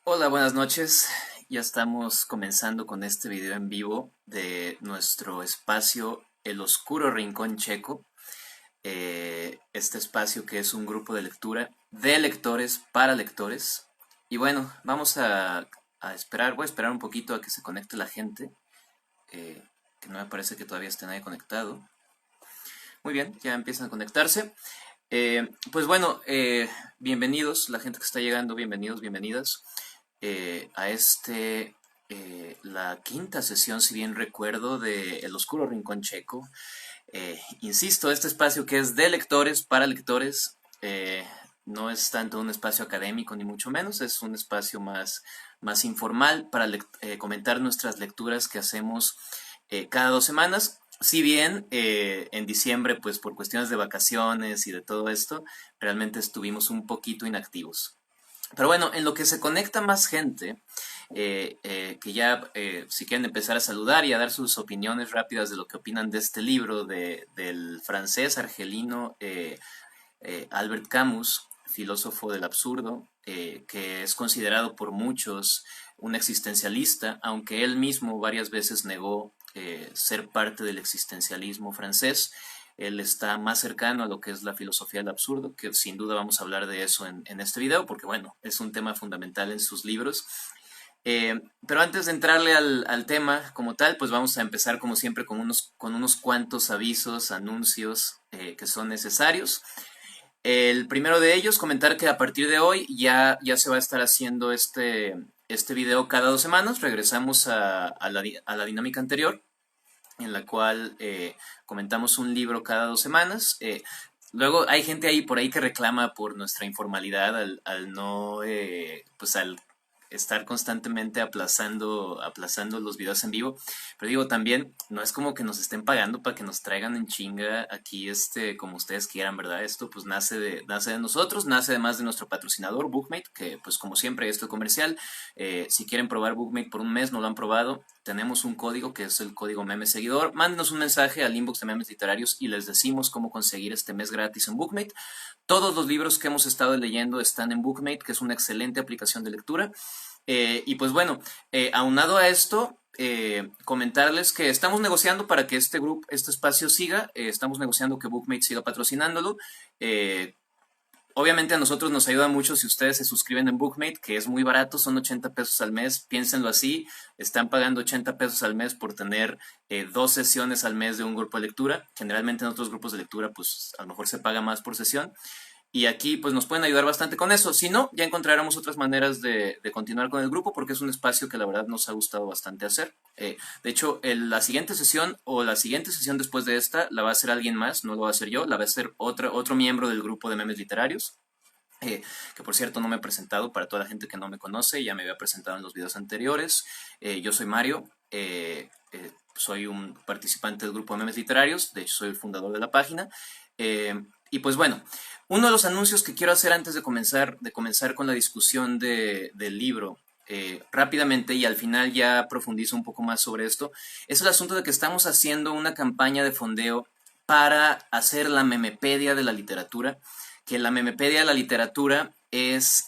Hola, buenas noches. Ya estamos comenzando con este video en vivo de nuestro espacio El Oscuro Rincón Checo. Este espacio que es un grupo de lectura de lectores para lectores. Y bueno, vamos a esperar, voy a esperar un poquito a que se conecte la gente, eh, que no me parece que todavía esté nadie conectado. Muy bien, ya empiezan a conectarse. Pues bueno, bienvenidos, la gente que está llegando, bienvenidos, bienvenidas a la quinta sesión, si bien recuerdo, de El Oscuro Rincón Checo. Insisto, este espacio que es de lectores para lectores, no es tanto un espacio académico ni mucho menos, es un espacio más informal para comentar nuestras lecturas que hacemos cada 2 semanas. Si bien en diciembre, pues por cuestiones de vacaciones y de todo esto, realmente estuvimos un poquito inactivos. Pero bueno, en lo que se conecta más gente, que ya si quieren empezar a saludar y a dar sus opiniones rápidas de lo que opinan de este libro del francés argelino Albert Camus, filósofo del absurdo, que es considerado por muchos un existencialista, aunque él mismo varias veces negó ser parte del existencialismo francés. Él está más cercano a lo que es la filosofía del absurdo, que sin duda vamos a hablar de eso en este video, porque bueno, es un tema fundamental en sus libros. Pero antes de entrarle al tema como tal, pues vamos a empezar como siempre con unos cuantos avisos, anuncios que son necesarios. El primero de ellos, comentar que a partir de hoy ya se va a estar haciendo este video cada 2 semanas. Regresamos a la dinámica anterior, en la cual comentamos un libro cada 2 semanas. Luego hay gente ahí por ahí que reclama por nuestra informalidad al no, pues al estar constantemente aplazando los videos en vivo. Pero digo, también no es como que nos estén pagando para que nos traigan en chinga aquí, como ustedes quieran, ¿verdad? Esto pues nace de nosotros, nace además de nuestro patrocinador, Bookmate, que pues como siempre esto comercial. Si quieren probar Bookmate por un mes, no lo han probado, tenemos un código que es el código meme seguidor. Mándenos un mensaje al inbox de memes literarios y les decimos cómo conseguir este mes gratis en Bookmate. Todos los libros que hemos estado leyendo están en Bookmate, que es una excelente aplicación de lectura. Y pues bueno, aunado a esto, comentarles que estamos negociando para que este espacio siga. Estamos negociando que Bookmate siga patrocinándolo. Eh, Obviamente a nosotros nos ayuda mucho si ustedes se suscriben en Bookmate, que es muy barato, son 80 pesos al mes, piénsenlo así, están pagando 80 pesos al mes por tener 2 sesiones al mes de un grupo de lectura. Generalmente en otros grupos de lectura pues a lo mejor se paga más por sesión. Y aquí pues nos pueden ayudar bastante con eso. Si no, ya encontraremos otras maneras de continuar con el grupo porque es un espacio que la verdad nos ha gustado bastante hacer. De hecho, la siguiente sesión o la siguiente sesión después de esta la va a hacer alguien más, no lo va a hacer yo, la va a hacer otro miembro del grupo de memes literarios. Que por cierto no me he presentado para toda la gente que no me conoce, ya me había presentado en los videos anteriores. Yo soy Mario, soy un participante del grupo de memes literarios, de hecho soy el fundador de la página. Y pues bueno, uno de los anuncios que quiero hacer antes de comenzar con la discusión del libro, rápidamente y al final ya profundizo un poco más sobre esto, es el asunto de que estamos haciendo una campaña de fondeo para hacer la memepedia de la literatura, que la memepedia de la literatura es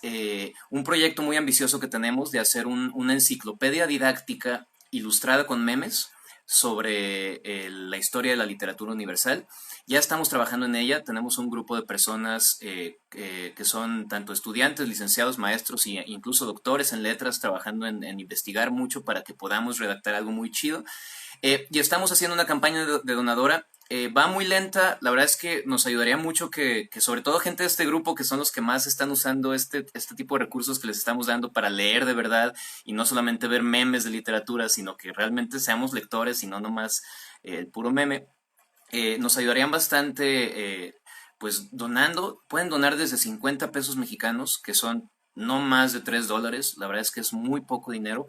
un proyecto muy ambicioso que tenemos de hacer una enciclopedia didáctica ilustrada con memes sobre la historia de la literatura universal. Ya estamos trabajando en ella, tenemos un grupo de personas que son tanto estudiantes, licenciados, maestros e incluso doctores en letras trabajando en investigar mucho para que podamos redactar algo muy chido. Y estamos haciendo una campaña de donadora. Va muy lenta, la verdad es que nos ayudaría mucho que sobre todo gente de este grupo, que son los que más están usando este tipo de recursos que les estamos dando para leer de verdad y no solamente ver memes de literatura, sino que realmente seamos lectores y no nomás el puro meme. Nos ayudarían bastante, pues donando, pueden donar desde 50 pesos mexicanos, que son no más de $3, la verdad es que es muy poco dinero,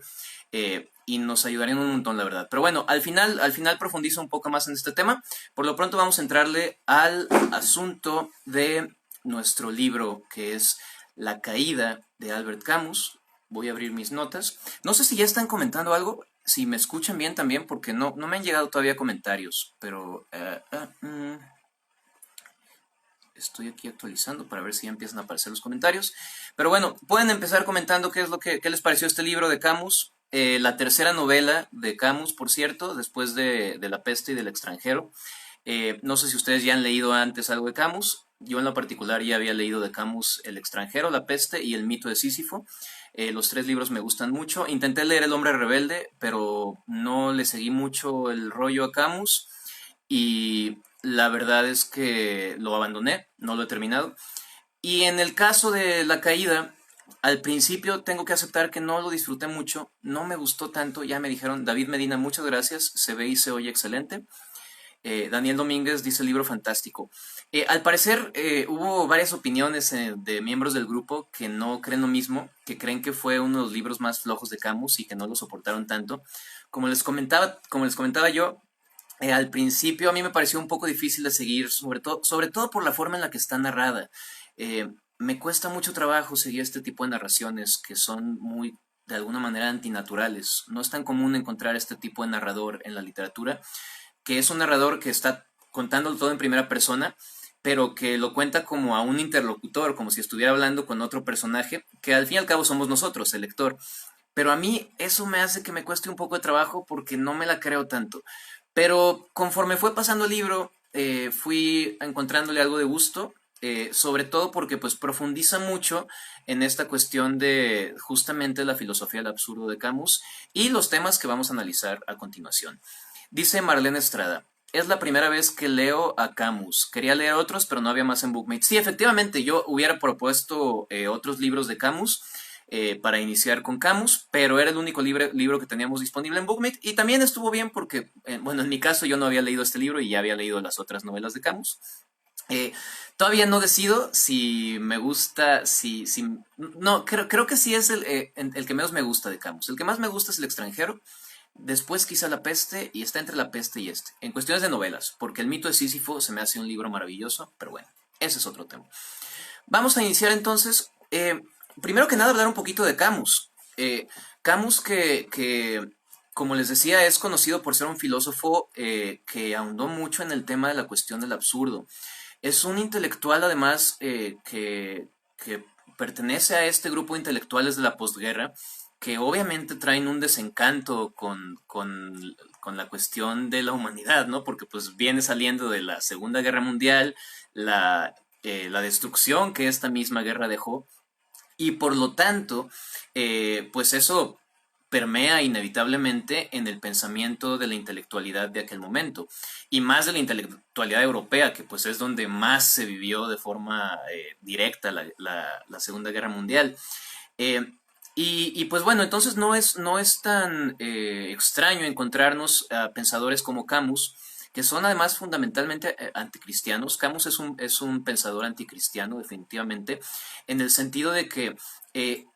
y nos ayudarían un montón, la verdad. Pero bueno, al final profundizo un poco más en este tema. Por lo pronto vamos a entrarle al asunto de nuestro libro, que es La caída de Albert Camus. Voy a abrir mis notas. No sé si ya están comentando algo, si me escuchan bien también, porque no me han llegado todavía comentarios, pero Estoy aquí actualizando para ver si ya empiezan a aparecer los comentarios. Pero bueno, pueden empezar comentando qué es qué les pareció este libro de Camus. La tercera novela de Camus, por cierto, después de La peste y del extranjero. No sé si ustedes ya han leído antes algo de Camus. Yo en lo particular ya había leído de Camus El extranjero, La peste y El mito de Sísifo. Los tres libros me gustan mucho. Intenté leer El hombre rebelde, pero no le seguí mucho el rollo a Camus y la verdad es que lo abandoné, no lo he terminado. Y en el caso de La caída, al principio tengo que aceptar que no lo disfruté mucho, no me gustó tanto, ya me dijeron, David Medina, muchas gracias, se ve y se oye excelente. Daniel Domínguez dice libro fantástico. Al parecer hubo varias opiniones de miembros del grupo que no creen lo mismo, que creen que fue uno de los libros más flojos de Camus y que no lo soportaron tanto. Como les comentaba yo, al principio a mí me pareció un poco difícil de seguir, sobre todo por la forma en la que está narrada. Me cuesta mucho trabajo seguir este tipo de narraciones que son muy, de alguna manera, antinaturales. No es tan común encontrar este tipo de narrador en la literatura, que es un narrador que está contándolo todo en primera persona, pero que lo cuenta como a un interlocutor, como si estuviera hablando con otro personaje, que al fin y al cabo somos nosotros, el lector. Pero a mí eso me hace que me cueste un poco de trabajo porque no me la creo tanto. Pero conforme fue pasando el libro, fui encontrándole algo de gusto, sobre todo porque pues profundiza mucho en esta cuestión de justamente la filosofía del absurdo de Camus y los temas que vamos a analizar a continuación. Dice Marlene Estrada, es la primera vez que leo a Camus. Quería leer otros, pero no había más en BookMate. Sí, efectivamente, yo hubiera propuesto otros libros de Camus para iniciar con Camus, pero era el único libro que teníamos disponible en BookMate y también estuvo bien porque, bueno, en mi caso yo no había leído este libro y ya había leído las otras novelas de Camus. Eh, Todavía no decido si me gusta, no, creo que sí es el que menos me gusta de Camus. El que más me gusta es El extranjero, después quizá La peste y está entre La peste y este, en cuestiones de novelas, porque El mito de Sísifo se me hace un libro maravilloso, pero bueno, ese es otro tema. Vamos a iniciar entonces, primero que nada hablar un poquito de Camus. Camus como les decía, es conocido por ser un filósofo que ahondó mucho en el tema de la cuestión del absurdo. Es un intelectual además que pertenece a este grupo de intelectuales de la posguerra que obviamente traen un desencanto con la cuestión de la humanidad, ¿no? Porque pues viene saliendo de la Segunda Guerra Mundial, la destrucción que esta misma guerra dejó, y por lo tanto, pues eso permea inevitablemente en el pensamiento de la intelectualidad de aquel momento, y más de la intelectualidad europea, que pues es donde más se vivió de forma directa la Segunda Guerra Mundial. Pues bueno, entonces no es tan extraño encontrarnos a pensadores como Camus, que son además fundamentalmente anticristianos. Camus es un pensador anticristiano, definitivamente, en el sentido de que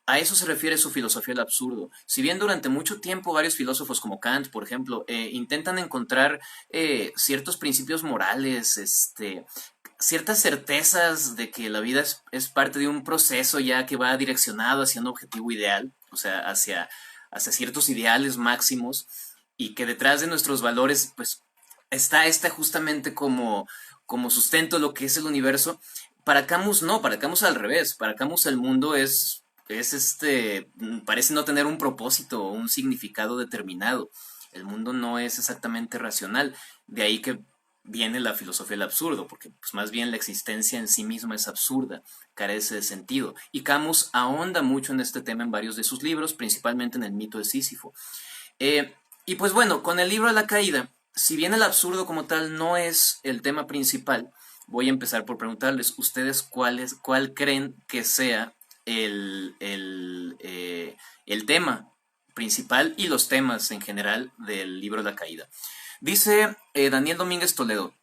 a eso se refiere su filosofía del absurdo. Si bien durante mucho tiempo varios filósofos como Kant, por ejemplo, intentan encontrar ciertos principios morales, ciertas certezas de que la vida es parte de un proceso ya que va direccionado hacia un objetivo ideal, o sea, hacia ciertos ideales máximos, y que detrás de nuestros valores, pues, está justamente como sustento lo que es el universo. Para Camus no, para Camus al revés, para Camus el mundo parece no tener un propósito o un significado determinado. El mundo no es exactamente racional, de ahí que viene la filosofía del absurdo, porque pues, más bien la existencia en sí misma es absurda, carece de sentido. Y Camus ahonda mucho en este tema en varios de sus libros, principalmente en El mito de Sísifo. Y pues bueno, con el libro de La caída, si bien el absurdo como tal no es el tema principal, voy a empezar por preguntarles, ¿ustedes cuál creen que sea el tema principal y los temas en general del libro de La caída? Dice Daniel Domínguez Toledo,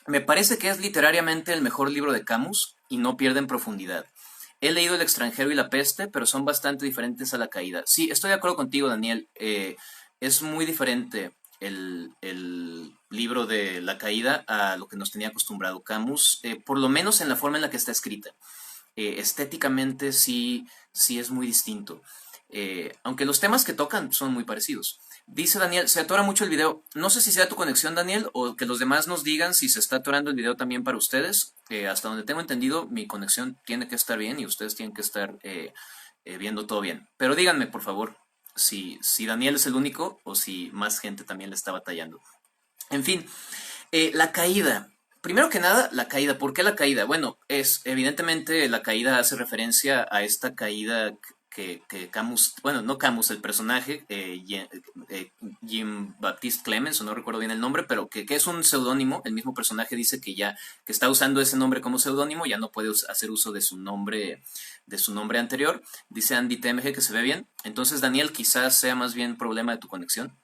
me parece que es literariamente el mejor libro de Camus y no pierde en profundidad. He leído El extranjero y La peste, pero son bastante diferentes a La caída. Sí, estoy de acuerdo contigo, Daniel. Es muy diferente el libro de La caída a lo que nos tenía acostumbrado Camus, por lo menos en la forma en la que está escrita. Estéticamente sí es muy distinto, aunque los temas que tocan son muy parecidos. Dice Daniel, se atora mucho el video. No sé si sea tu conexión, Daniel, o que los demás nos digan si se está atorando el video también para ustedes. Hasta donde tengo entendido, mi conexión tiene que estar bien y ustedes tienen que estar viendo todo bien. Pero díganme, por favor, si Daniel es el único o si más gente también le está batallando. En fin, la caída. Primero que nada, la caída. ¿Por qué la caída? Bueno, es evidentemente la caída hace referencia a esta caída que Camus, bueno, no Camus, el personaje, Jean Baptiste Clemens, o no recuerdo bien el nombre, pero que es un seudónimo. El mismo personaje dice que ya que está usando ese nombre como seudónimo, ya no puede hacer uso de su nombre anterior. Dice Andy TMG que se ve bien. Entonces, Daniel, quizás sea más bien problema de tu conexión,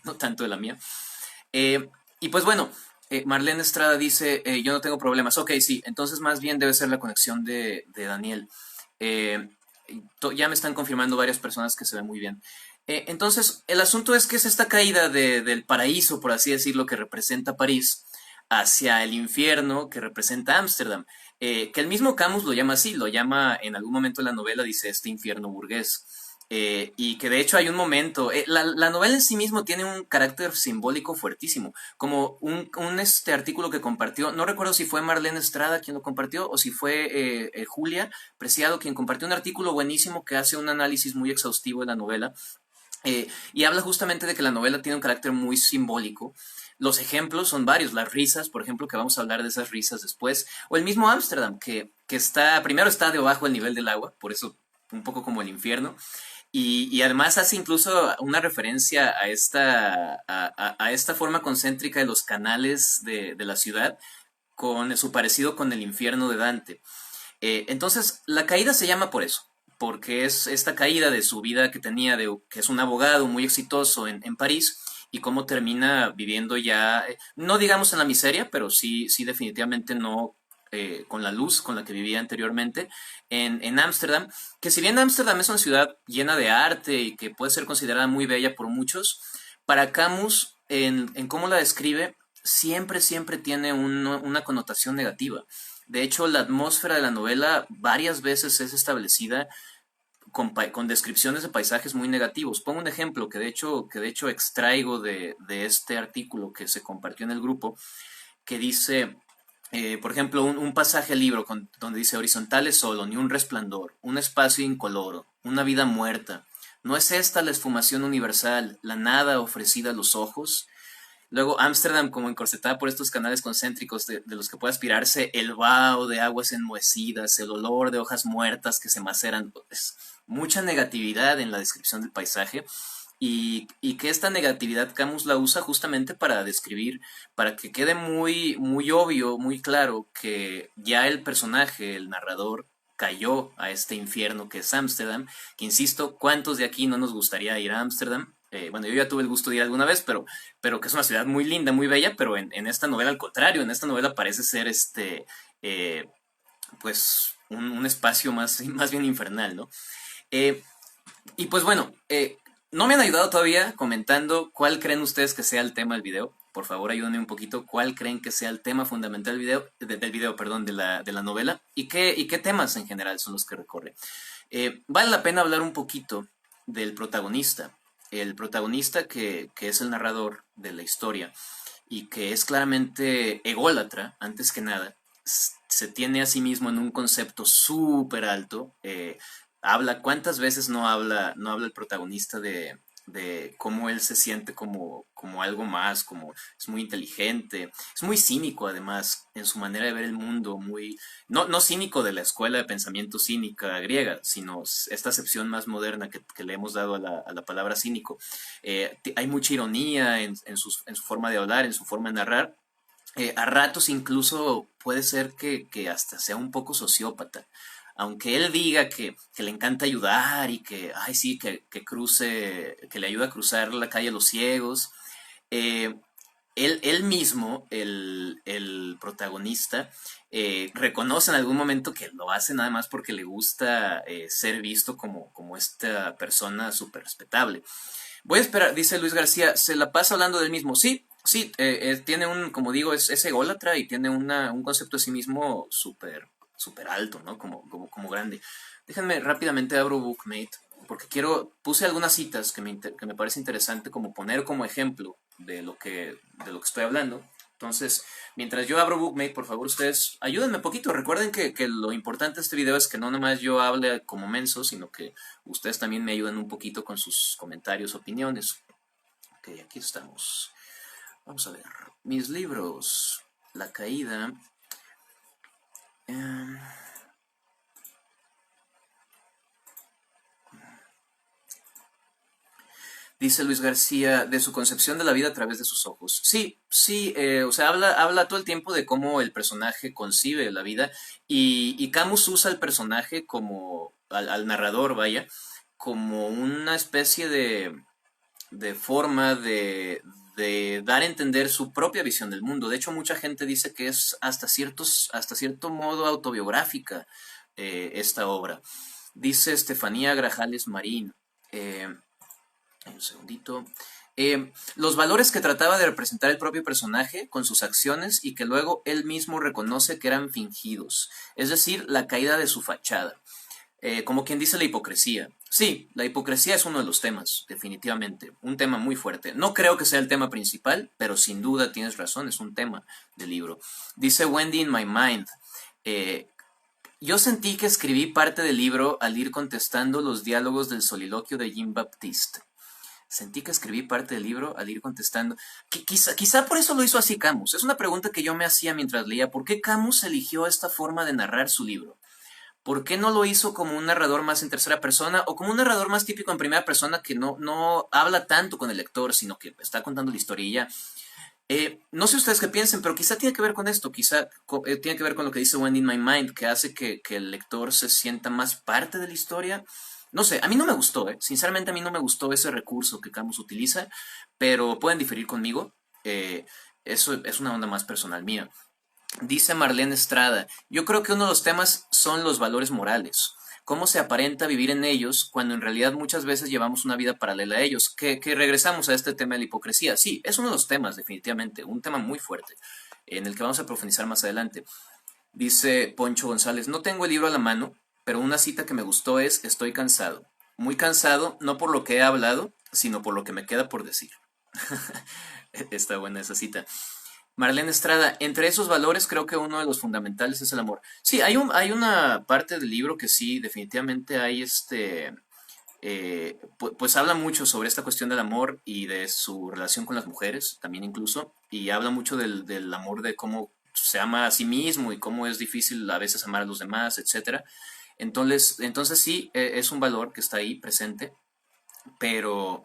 no tanto de la mía. Y pues bueno, Marlene Estrada dice, yo no tengo problemas. Ok, sí, entonces más bien debe ser la conexión de Daniel. Eh, ya me están confirmando varias personas que se ven muy bien. Entonces, el asunto es que es esta caída del paraíso, por así decirlo, que representa París, hacia el infierno que representa Ámsterdam. Que el mismo Camus lo llama así, lo llama en algún momento de la novela, dice este infierno burgués. Y que de hecho hay un momento, la novela en sí mismo tiene un carácter simbólico fuertísimo, como un artículo que compartió, no recuerdo si fue Marlene Estrada quien lo compartió o si fue Julia Preciado quien compartió un artículo buenísimo que hace un análisis muy exhaustivo de la novela y habla justamente de que la novela tiene un carácter muy simbólico. Los ejemplos son varios, las risas, por ejemplo, que vamos a hablar de esas risas después, o el mismo Ámsterdam, que está, primero está debajo del nivel del agua, por eso un poco como el infierno, y además hace incluso una referencia a esta forma concéntrica de los canales de la ciudad, con su parecido con el infierno de Dante. Entonces, la caída se llama por eso, porque es esta caída de su vida que tenía, que es un abogado muy exitoso en París, y cómo termina viviendo ya, no digamos en la miseria, pero sí definitivamente no con la luz con la que vivía anteriormente en Ámsterdam, que si bien Ámsterdam es una ciudad llena de arte y que puede ser considerada muy bella por muchos, para Camus, en cómo la describe, siempre tiene una connotación negativa. De hecho, la atmósfera de la novela varias veces es establecida con descripciones de paisajes muy negativos. Pongo un ejemplo que de hecho extraigo de este artículo que se compartió en el grupo, que dice, por ejemplo, un pasaje del libro donde dice horizontal es solo, ni un resplandor, un espacio incoloro, una vida muerta. ¿No es esta la esfumación universal, la nada ofrecida a los ojos? Luego Ámsterdam como encorsetada por estos canales concéntricos de los que puede aspirarse el vaho de aguas enmohecidas, el olor de hojas muertas que se maceran. Es mucha negatividad en la descripción del paisaje y que esta negatividad Camus la usa justamente para describir, para que quede muy obvio, muy claro que ya el personaje, el narrador, cayó a este infierno que es Ámsterdam, que insisto, ¿cuántos de aquí no nos gustaría ir a Ámsterdam? Bueno, yo ya tuve el gusto de ir alguna vez, pero que es una ciudad muy linda, muy bella, pero en esta novela al contrario, en esta novela parece ser eh, pues un espacio más bien infernal, ¿no? Eh, y pues bueno, no me han ayudado todavía comentando cuál creen ustedes que sea el tema del video. Por favor, ayúdenme un poquito. ¿Cuál creen que sea el tema fundamental del video, perdón, de la novela? ¿Y qué temas en general son los que recorre? Vale la pena hablar un poquito del protagonista. El protagonista que es el narrador de la historia y que es claramente ególatra, antes que nada, se tiene a sí mismo en un concepto súper alto. ¿Cuántas veces no habla el protagonista de cómo él se siente como algo más, como es muy inteligente, es muy cínico además en su manera de ver el mundo, no cínico de la escuela de pensamiento cínica griega, sino esta acepción más moderna que le hemos dado a la palabra cínico. Hay mucha ironía en su forma de hablar, en su forma de narrar. A ratos incluso puede ser que hasta sea un poco sociópata. Aunque él diga que le encanta ayudar y que, ay sí, que le ayuda a cruzar la calle a los ciegos, eh, él mismo, el protagonista, reconoce en algún momento que lo hace nada más porque le gusta ser visto como esta persona súper respetable. Voy a esperar, dice Luis García, se la pasa hablando del mismo. Sí, sí, tiene como digo, es ególatra y tiene un concepto de sí mismo súper alto, ¿no? Como grande. Déjenme rápidamente abro Bookmate porque puse algunas citas que me parece interesante como poner como ejemplo de lo que estoy hablando. Entonces, mientras yo abro Bookmate, por favor, ustedes ayúdenme un poquito. Recuerden que lo importante de este video es que no nomás yo hable como menso, sino que ustedes también me ayuden un poquito con sus comentarios, opiniones. Ok, aquí estamos. Vamos a ver. Mis libros. La caída. Eh, Dice Luis García, de su concepción de la vida a través de sus ojos. Sí, sí, o sea, habla todo el tiempo de cómo el personaje concibe la vida y Camus usa al personaje como, al narrador, vaya, como una especie de forma de dar a entender su propia visión del mundo. De hecho, mucha gente dice que es hasta cierto modo autobiográfica esta obra. Dice Estefanía Grajales Marín. Un segundito. Los valores que trataba de representar el propio personaje con sus acciones y que luego él mismo reconoce que eran fingidos, es decir, la caída de su fachada. Como quien dice la hipocresía. Sí, la hipocresía es uno de los temas, definitivamente, un tema muy fuerte. No creo que sea el tema principal, pero sin duda tienes razón, es un tema del libro. Dice Wendy in my mind, eh, yo sentí que escribí parte del libro al ir contestando los diálogos del soliloquio de Jean Baptiste. Sentí que escribí parte del libro al ir contestando. Quizá por eso lo hizo así Camus. Es una pregunta que yo me hacía mientras leía. ¿Por qué Camus eligió esta forma de narrar su libro? ¿Por qué no lo hizo como un narrador más en tercera persona o como un narrador más típico en primera persona que no habla tanto con el lector, sino que está contando la historia y ya? No sé ustedes qué piensen, pero quizá tiene que ver con esto, tiene que ver con lo que dice Wendy in My Mind, que hace que el lector se sienta más parte de la historia. No sé, a mí no me gustó, sinceramente a mí no me gustó ese recurso que Camus utiliza, pero pueden diferir conmigo. Eso es una onda más personal mía. Dice Marlene Estrada, yo creo que uno de los temas son los valores morales. Cómo se aparenta vivir en ellos cuando en realidad muchas veces llevamos una vida paralela a ellos. Que regresamos a este tema de la hipocresía. Sí, es uno de los temas, definitivamente. Un tema muy fuerte, en el que vamos a profundizar más adelante. Dice Poncho González, no tengo el libro a la mano, pero una cita que me gustó es, estoy cansado. Muy cansado, no por lo que he hablado, sino por lo que me queda por decir. Está buena esa cita. Marlene Estrada, entre esos valores creo que uno de los fundamentales es el amor. Sí, hay una parte del libro que sí, definitivamente hay pues habla mucho sobre esta cuestión del amor y de su relación con las mujeres, también incluso, y habla mucho del amor de cómo se ama a sí mismo y cómo es difícil a veces amar a los demás, etcétera. Entonces sí, es un valor que está ahí presente, pero,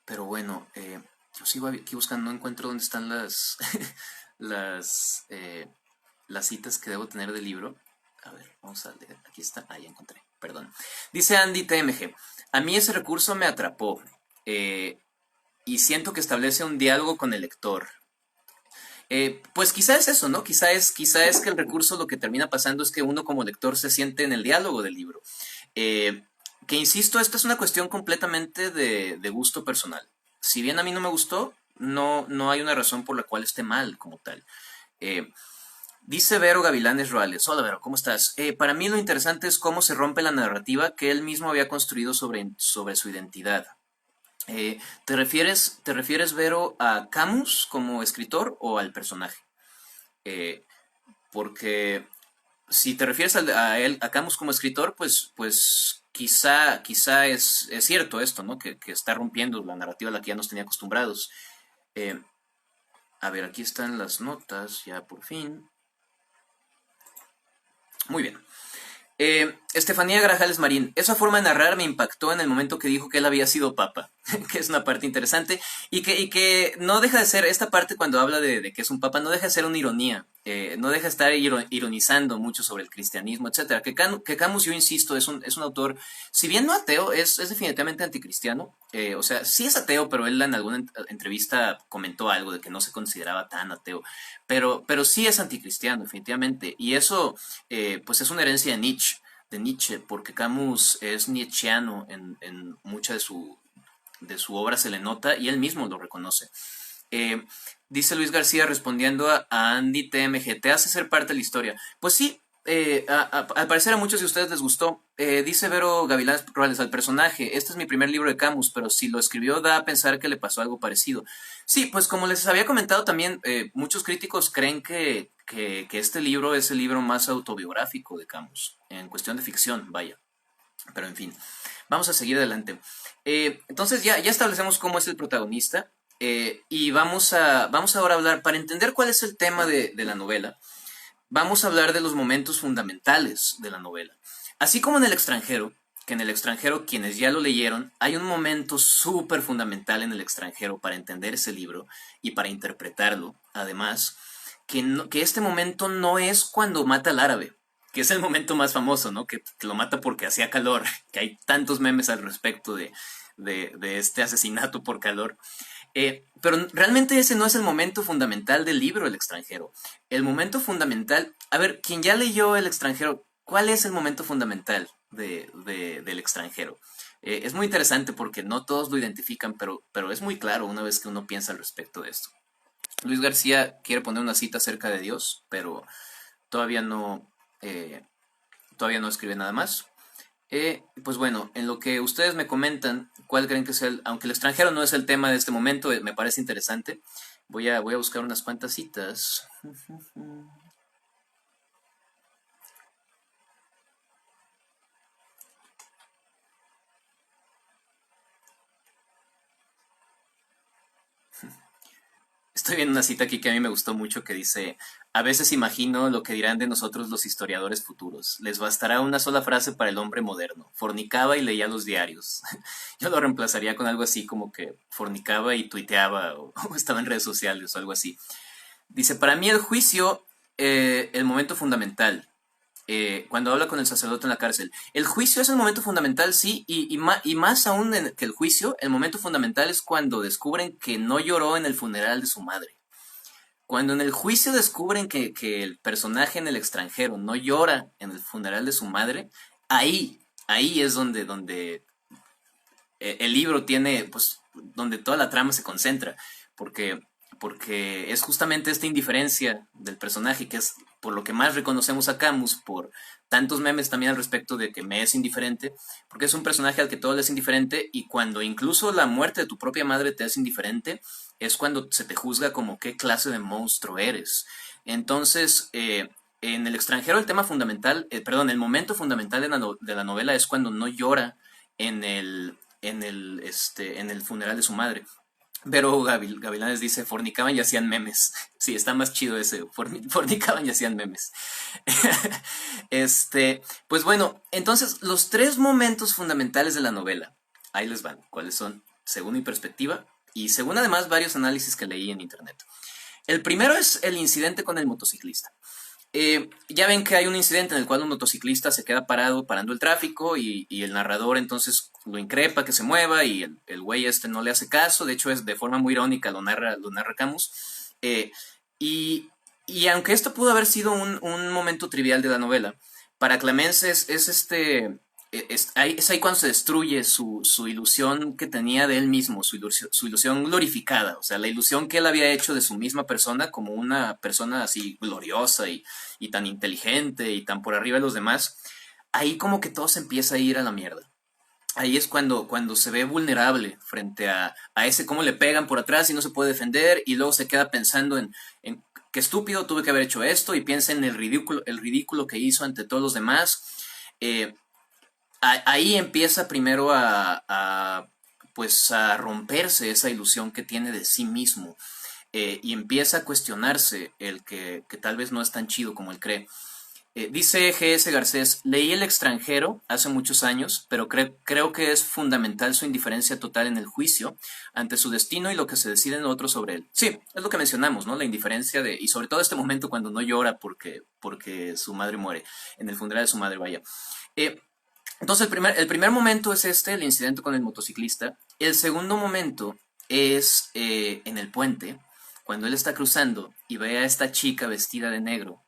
pero bueno, yo sigo aquí buscando, no encuentro dónde están las, eh, las citas que debo tener del libro. A ver, vamos a leer. Aquí está. Ah, ya encontré. Perdón. Dice Andy TMG. A mí ese recurso me atrapó. Y siento que establece un diálogo con el lector. Pues quizá es eso, ¿no? Quizá es que el recurso lo que termina pasando es que uno como lector se siente en el diálogo del libro. Que insisto, esto es una cuestión completamente de gusto personal. Si bien a mí no me gustó, no hay una razón por la cual esté mal como tal. Eh, Dice Vero Gavilanes Ruales. Hola Vero, ¿cómo estás? Para mí lo interesante es cómo se rompe la narrativa que él mismo había construido sobre su identidad. ¿Te refieres, Vero, a Camus como escritor o al personaje? Eh, Porque si te refieres a Camus como escritor, pues quizá es cierto esto, ¿no? Que está rompiendo la narrativa a la que ya nos tenía acostumbrados. Eh, a ver, aquí están las notas, ya por fin. Muy bien. Estefanía Grajales Marín, esa forma de narrar me impactó en el momento que dijo que él había sido papa, que es una parte interesante, y que no deja de ser, esta parte cuando habla de que es un papa, no deja de ser una ironía, no deja de estar ironizando mucho sobre el cristianismo, etcétera. Que Camus, yo insisto, es un autor, si bien no ateo, es definitivamente anticristiano, o sea, sí es ateo, pero él en alguna entrevista comentó algo de que no se consideraba tan ateo, pero sí es anticristiano, definitivamente, y eso pues es una herencia de Nietzsche, porque Camus es nietzscheano en mucha de su obra se le nota y él mismo lo reconoce. Dice Luis García respondiendo a Andy TMG, ¿te hace ser parte de la historia? Pues sí, al parecer a muchos de ustedes les gustó. Dice Vero Gavilán Ruales al personaje, este es mi primer libro de Camus, pero si lo escribió da a pensar que le pasó algo parecido. Sí, pues como les había comentado también, muchos críticos creen que este libro es el libro más autobiográfico de Camus, en cuestión de ficción, vaya. Pero en fin, vamos a seguir adelante. Entonces ya establecemos cómo es el protagonista y vamos ahora a hablar, para entender cuál es el tema de la novela, vamos a hablar de los momentos fundamentales de la novela. Así como en El extranjero, que en El extranjero, quienes ya lo leyeron, hay un momento súper fundamental en El extranjero para entender ese libro y para interpretarlo, además, que este momento no es cuando mata al árabe, que es el momento más famoso, ¿no? Que lo mata porque hacía calor, que hay tantos memes al respecto de este asesinato por calor. Pero realmente ese no es el momento fundamental del libro El extranjero. El momento fundamental, a ver, quien ya leyó El extranjero, ¿cuál es el momento fundamental del extranjero? Es muy interesante porque no todos lo identifican, pero es muy claro una vez que uno piensa al respecto de esto. Luis García quiere poner una cita acerca de Dios, pero todavía no, eh, todavía no escribe nada más. Pues bueno, en lo que ustedes me comentan, ¿cuál creen que es aunque el extranjero no es el tema de este momento, me parece interesante. Voy a buscar unas cuantas citas. Estoy viendo una cita aquí que a mí me gustó mucho que dice, a veces imagino lo que dirán de nosotros los historiadores futuros. Les bastará una sola frase para el hombre moderno. Fornicaba y leía los diarios. Yo lo reemplazaría con algo así como que fornicaba y tuiteaba o estaba en redes sociales o algo así. Dice, para mí el juicio, el momento fundamental, cuando habla con el sacerdote en la cárcel. El juicio es el momento fundamental, sí, y más aún que el juicio, el momento fundamental es cuando descubren que no lloró en el funeral de su madre. Cuando en el juicio descubren que el personaje en el extranjero no llora en el funeral de su madre, ahí es donde el libro tiene, pues, donde toda la trama se concentra, porque, porque es justamente esta indiferencia del personaje que es por lo que más reconocemos a Camus, por tantos memes también al respecto de que me es indiferente, porque es un personaje al que todo le es indiferente y cuando incluso la muerte de tu propia madre te es indiferente, es cuando se te juzga como qué clase de monstruo eres. Entonces, en el extranjero el tema fundamental, perdón, el momento fundamental de la novela es cuando no llora en en el funeral de su madre. Pero Gavilanes dice, fornicaban y hacían memes. Sí, está más chido ese, fornicaban y hacían memes. Pues bueno, entonces los tres momentos fundamentales de la novela, ahí les van, cuáles son, según mi perspectiva, y según además varios análisis que leí en internet. El primero es el incidente con el motociclista. Ya ven que hay un incidente en el cual un motociclista se queda parado parando el tráfico y el narrador entonces lo increpa que se mueva y el güey este no le hace caso, de hecho es de forma muy irónica, lo narra Camus. Eh, y, y aunque esto pudo haber sido un momento trivial de la novela, para Clemence es ahí cuando se destruye su ilusión que tenía de él mismo, su ilusión glorificada, o sea, la ilusión que él había hecho de su misma persona como una persona así gloriosa y tan inteligente y tan por arriba de los demás, ahí como que todo se empieza a ir a la mierda. Ahí es cuando se ve vulnerable frente a ese cómo le pegan por atrás y no se puede defender y luego se queda pensando en qué estúpido tuve que haber hecho esto y piensa en el ridículo que hizo ante todos los demás. Eh, ahí empieza primero pues a romperse esa ilusión que tiene de sí mismo y empieza a cuestionarse el que tal vez no es tan chido como él cree. Dice G.S. Garcés, leí El extranjero hace muchos años, pero creo que es fundamental su indiferencia total en el juicio ante su destino y lo que se deciden otros sobre él. Sí, es lo que mencionamos, ¿no? La indiferencia y sobre todo este momento cuando no llora porque su madre muere, en el funeral de su madre, vaya. Eh, entonces el primer momento es el incidente con el motociclista. El segundo momento es en el puente, cuando él está cruzando y ve a esta chica vestida de negro.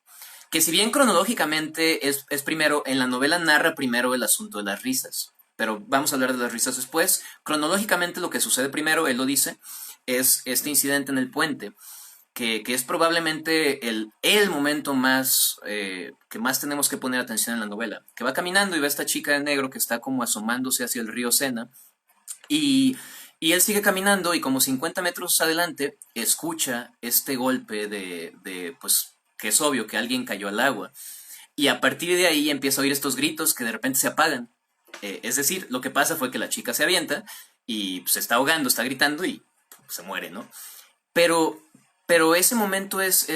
Que si bien cronológicamente es primero, en la novela narra primero el asunto de las risas, pero vamos a hablar de las risas después. Cronológicamente lo que sucede primero, él lo dice, es este incidente en el puente. que es probablemente el momento más que más tenemos que poner atención en la novela, que va caminando y ve a esta chica de negro que está como asomándose hacia el río Sena, y, y él sigue caminando y como 50 metros adelante escucha este golpe pues, que es obvio que alguien cayó al agua. Y a partir de ahí empieza a oír estos gritos que de repente se apagan. Es decir, lo que pasa fue que la chica se avienta y pues, se está ahogando, está gritando y pues, se muere, ¿no? Pero, pero ese momento es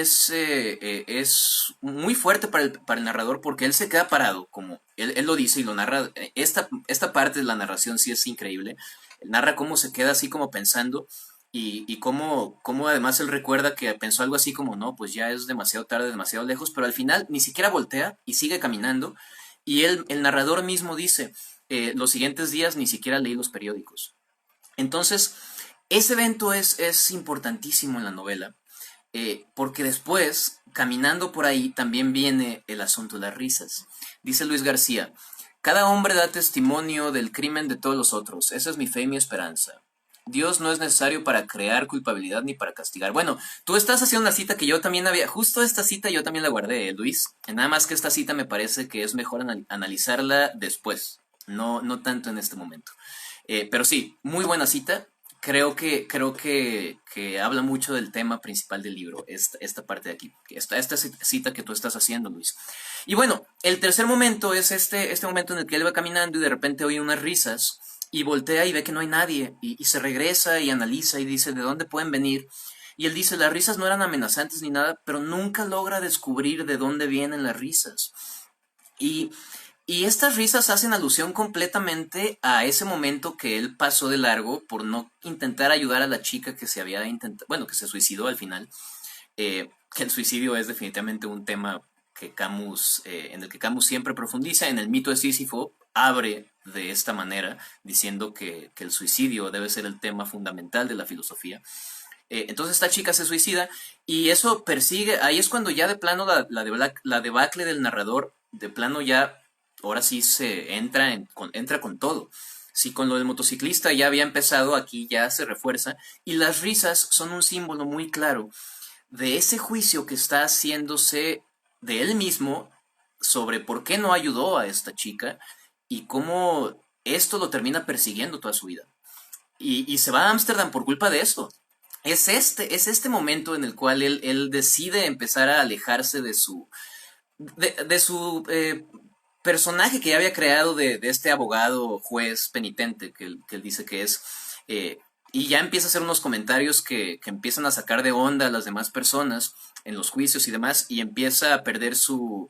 muy fuerte para el narrador porque él se queda parado, como él lo dice y lo narra. Esta parte de la narración sí es increíble. Él narra cómo se queda así como pensando y cómo además él recuerda que pensó algo así como, no, pues ya es demasiado tarde, demasiado lejos, pero al final ni siquiera voltea y sigue caminando. Y el narrador mismo dice, los siguientes días ni siquiera leí los periódicos. Entonces, ese evento es importantísimo en la novela, porque después, caminando por ahí, también viene el asunto de las risas. Dice Luis García, cada hombre da testimonio del crimen de todos los otros, esa es mi fe y mi esperanza. Dios no es necesario para crear culpabilidad ni para castigar. Bueno, tú estás haciendo una cita que yo también había, justo esta cita yo también la guardé, Luis. Nada más que esta cita me parece que es mejor analizarla después, no tanto en este momento. Pero sí, muy buena cita. Creo que habla mucho del tema principal del libro, esta parte de aquí, esta cita que tú estás haciendo, Luis. Y bueno, el tercer momento es este momento en el que él va caminando y de repente oye unas risas y voltea y ve que no hay nadie y se regresa y analiza y dice, ¿de dónde pueden venir? Y él dice, las risas no eran amenazantes ni nada, pero nunca logra descubrir de dónde vienen las risas. Y y estas risas hacen alusión completamente a ese momento que él pasó de largo por no intentar ayudar a la chica que se había intentado, bueno, que se suicidó al final. Que el suicidio es definitivamente un tema que Camus, en el que Camus siempre profundiza. En el mito de Sísifo abre de esta manera, diciendo que el suicidio debe ser el tema fundamental de la filosofía. Entonces esta chica se suicida y eso persigue, ahí es cuando ya de plano la debacle del narrador, de plano ya, ahora sí se entra con todo. Si con lo del motociclista ya había empezado, aquí ya se refuerza y las risas son un símbolo muy claro de ese juicio que está haciéndose de él mismo sobre por qué no ayudó a esta chica y cómo esto lo termina persiguiendo toda su vida. Y se va a Ámsterdam por culpa de eso. Es este momento en el cual él decide empezar a alejarse de su personaje que ya había creado de este abogado, juez, penitente, que él dice que es. eh, y ya empieza a hacer unos comentarios que empiezan a sacar de onda a las demás personas en los juicios y demás, y empieza a perder su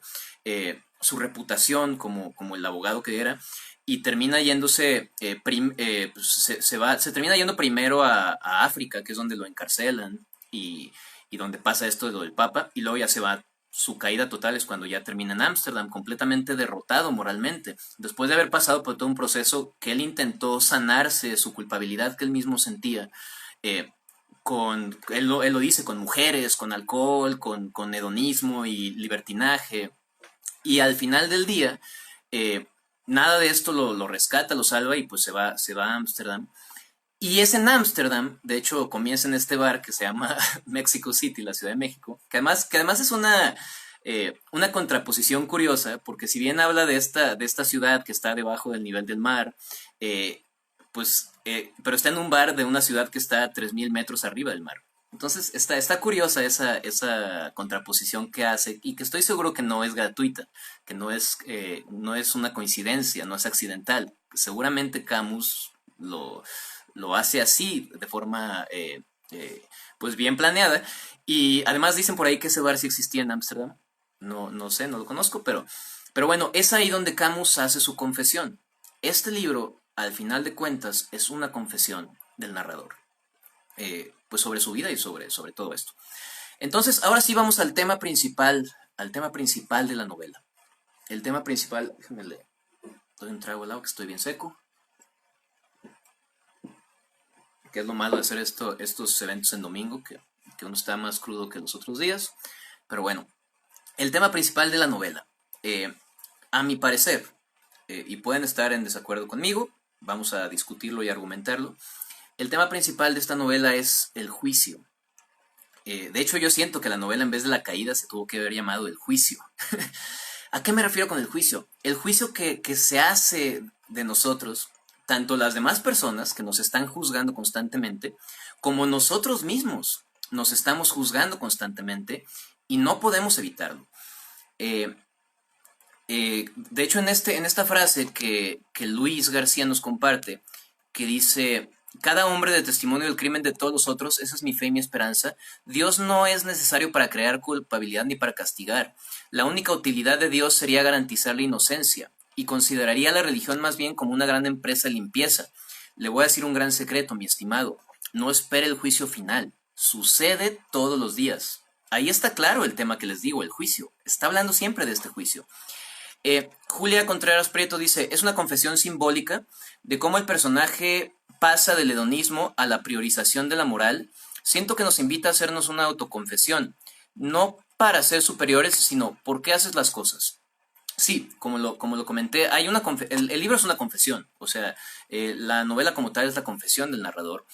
reputación como el abogado que era, y termina yéndose, pues, se termina yendo primero a África, que es donde lo encarcelan, y donde pasa esto de lo del Papa, y luego ya se va. Su caída total es cuando ya termina en Ámsterdam, completamente derrotado moralmente, después de haber pasado por todo un proceso que él intentó sanarse de su culpabilidad que él mismo sentía, eh, él lo dice, con mujeres, con alcohol, con hedonismo y libertinaje, y al final del día, eh, nada de esto lo rescata, lo salva y pues se va a Ámsterdam. Y es en Ámsterdam, de hecho comienza en este bar que se llama Mexico City, la Ciudad de México, que además es una contraposición curiosa, porque si bien habla de esta ciudad que está debajo del nivel del mar, eh, pero está en un bar de una ciudad que está a 3.000 metros arriba del mar. Entonces está curiosa esa contraposición que hace y que estoy seguro que no es gratuita, que no es una coincidencia, no es accidental. Seguramente Camus lo hace así, de forma pues bien planeada. Y además dicen por ahí que ese bar sí existía en Ámsterdam. No sé, no lo conozco, pero bueno, es ahí donde Camus hace su confesión. Este libro, al final de cuentas, es una confesión del narrador, pues sobre su vida y sobre todo esto. Entonces, ahora sí vamos al tema principal de la novela. El tema principal, déjenme le doy un trago al agua que estoy bien seco, que es lo malo de hacer estos eventos en domingo, que uno está más crudo que los otros días. Pero bueno, el tema principal de la novela, a mi parecer, y pueden estar en desacuerdo conmigo, vamos a discutirlo y argumentarlo. El tema principal de esta novela es el juicio. De hecho, yo siento que la novela en vez de la caída se tuvo que haber llamado El juicio. ¿A qué me refiero con el juicio? El juicio que se hace de nosotros, tanto las demás personas que nos están juzgando constantemente, como nosotros mismos nos estamos juzgando constantemente y no podemos evitarlo. Eh, de hecho, en esta frase que Luis García nos comparte, que dice, cada hombre de testimonio del crimen de todos los otros, esa es mi fe y mi esperanza, Dios no es necesario para crear culpabilidad ni para castigar. La única utilidad de Dios sería garantizar la inocencia, y consideraría la religión más bien como una gran empresa de limpieza. Le voy a decir un gran secreto, mi estimado, no espere el juicio final, sucede todos los días. Ahí está claro el tema que les digo, el juicio. Está hablando siempre de este juicio. Julia Contreras Prieto dice, es una confesión simbólica de cómo el personaje pasa del hedonismo a la priorización de la moral. Siento que nos invita a hacernos una autoconfesión, no para ser superiores, sino por qué haces las cosas. Sí, como lo comenté, el libro es una confesión, o sea, la novela como tal es la confesión del narrador.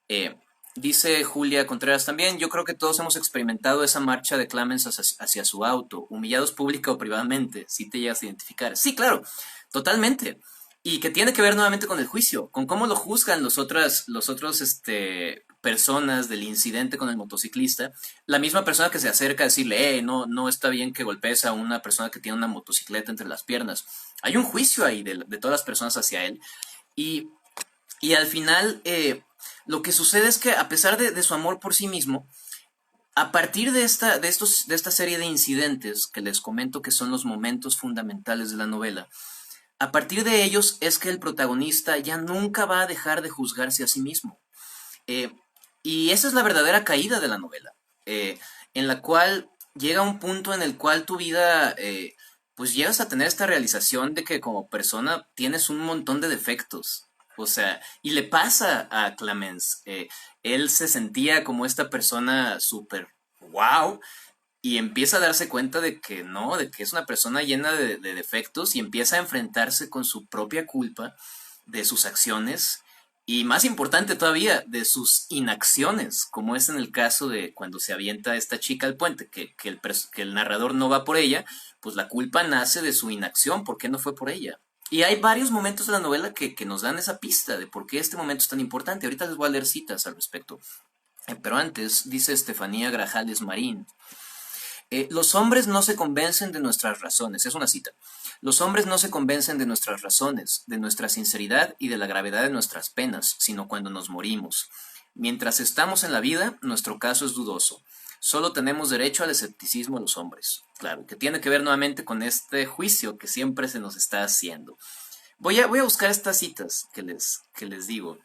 Eh, Dice Julia Contreras también, yo creo que todos hemos experimentado esa marcha de Clemens hacia su auto, humillados pública o privadamente, si te llegas a identificar. Sí, claro, totalmente. Y que tiene que ver nuevamente con el juicio, con cómo lo juzgan los otros personas del incidente con el motociclista. La misma persona que se acerca a decirle, no, no está bien que golpees a una persona que tiene una motocicleta entre las piernas. Hay un juicio ahí de todas las personas hacia él. Y y al final, lo que sucede es que a pesar de su amor por sí mismo, a partir de esta serie de incidentes que les comento que son los momentos fundamentales de la novela, a partir de ellos es que el protagonista ya nunca va a dejar de juzgarse a sí mismo. Eh, y esa es la verdadera caída de la novela, en la cual llega un punto en el cual tu vida, pues llegas a tener esta realización de que como persona tienes un montón de defectos. O sea, y le pasa a Clemens. Él se sentía como esta persona súper wow y empieza a darse cuenta de que no, de que es una persona llena de defectos y empieza a enfrentarse con su propia culpa de sus acciones y más importante todavía, de sus inacciones, como es en el caso de cuando se avienta esta chica al puente, que el narrador no va por ella, pues la culpa nace de su inacción, ¿por qué no fue por ella? Y hay varios momentos de la novela que nos dan esa pista de por qué este momento es tan importante. Ahorita les voy a leer citas al respecto. Pero antes, dice Estefanía Grajales Marín, los hombres no se convencen de nuestras razones, es una cita. Los hombres no se convencen de nuestras razones, de nuestra sinceridad y de la gravedad de nuestras penas, sino cuando nos morimos. Mientras estamos en la vida, nuestro caso es dudoso. Solo tenemos derecho al escepticismo los hombres. Claro, que tiene que ver nuevamente con este juicio que siempre se nos está haciendo. Voy a buscar estas citas que les digo.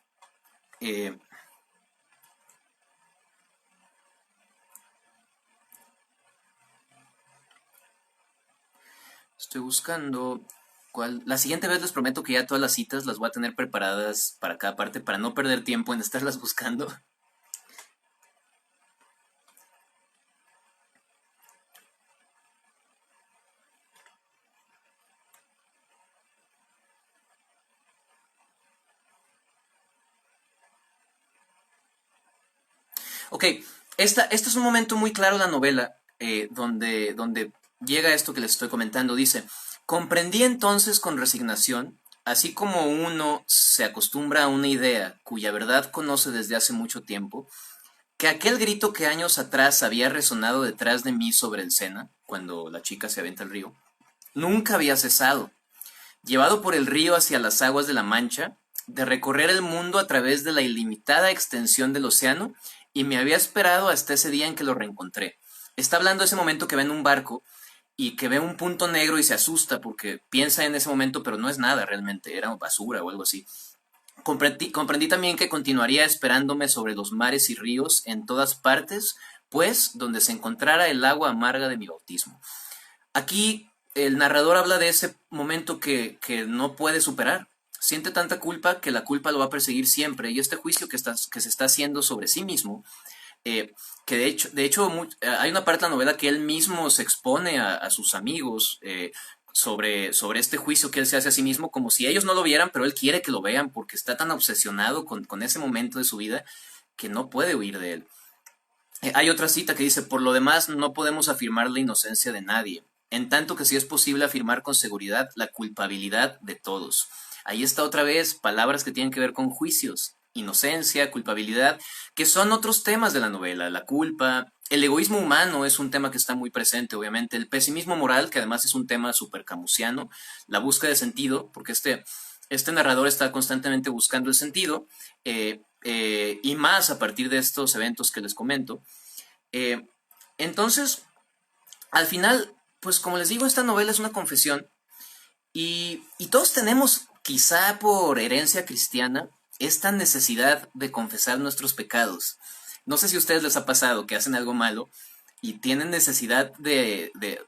Eh, Estoy buscando cuál. La siguiente vez les prometo que ya todas las citas las voy a tener preparadas para cada parte para no perder tiempo en estarlas buscando. Ok, este es un momento muy claro en la novela donde llega esto que les estoy comentando. Dice, comprendí entonces con resignación, así como uno se acostumbra a una idea cuya verdad conoce desde hace mucho tiempo, que aquel grito que años atrás había resonado detrás de mí sobre el Sena, cuando la chica se aventa al río, nunca había cesado. Llevado por el río hacia las aguas de la Mancha, de recorrer el mundo a través de la ilimitada extensión del océano, y me había esperado hasta ese día en que lo reencontré. Está hablando de ese momento que ve en un barco y que ve un punto negro y se asusta porque piensa en ese momento, pero no es nada realmente, era basura o algo así. Comprendí también que continuaría esperándome sobre los mares y ríos en todas partes, pues donde se encontrara el agua amarga de mi bautismo. Aquí el narrador habla de ese momento que no puede superar. Siente tanta culpa que la culpa lo va a perseguir siempre. Y este juicio que se está haciendo sobre sí mismo, que de hecho hay una parte de la novela que él mismo se expone a sus amigos sobre este juicio que él se hace a sí mismo, como si ellos no lo vieran, pero él quiere que lo vean porque está tan obsesionado con ese momento de su vida que no puede huir de él. Hay otra cita que dice, por lo demás no podemos afirmar la inocencia de nadie, en tanto que sí es posible afirmar con seguridad la culpabilidad de todos. Ahí está otra vez palabras que tienen que ver con juicios, inocencia, culpabilidad, que son otros temas de la novela, la culpa, el egoísmo humano es un tema que está muy presente, obviamente, el pesimismo moral, que además es un tema súper camusiano, la búsqueda de sentido, porque este narrador está constantemente buscando el sentido, y más a partir de estos eventos que les comento. Eh, entonces, al final, pues como les digo, esta novela es una confesión y todos tenemos, quizá por herencia cristiana, esta necesidad de confesar nuestros pecados. No sé si a ustedes les ha pasado que hacen algo malo y tienen necesidad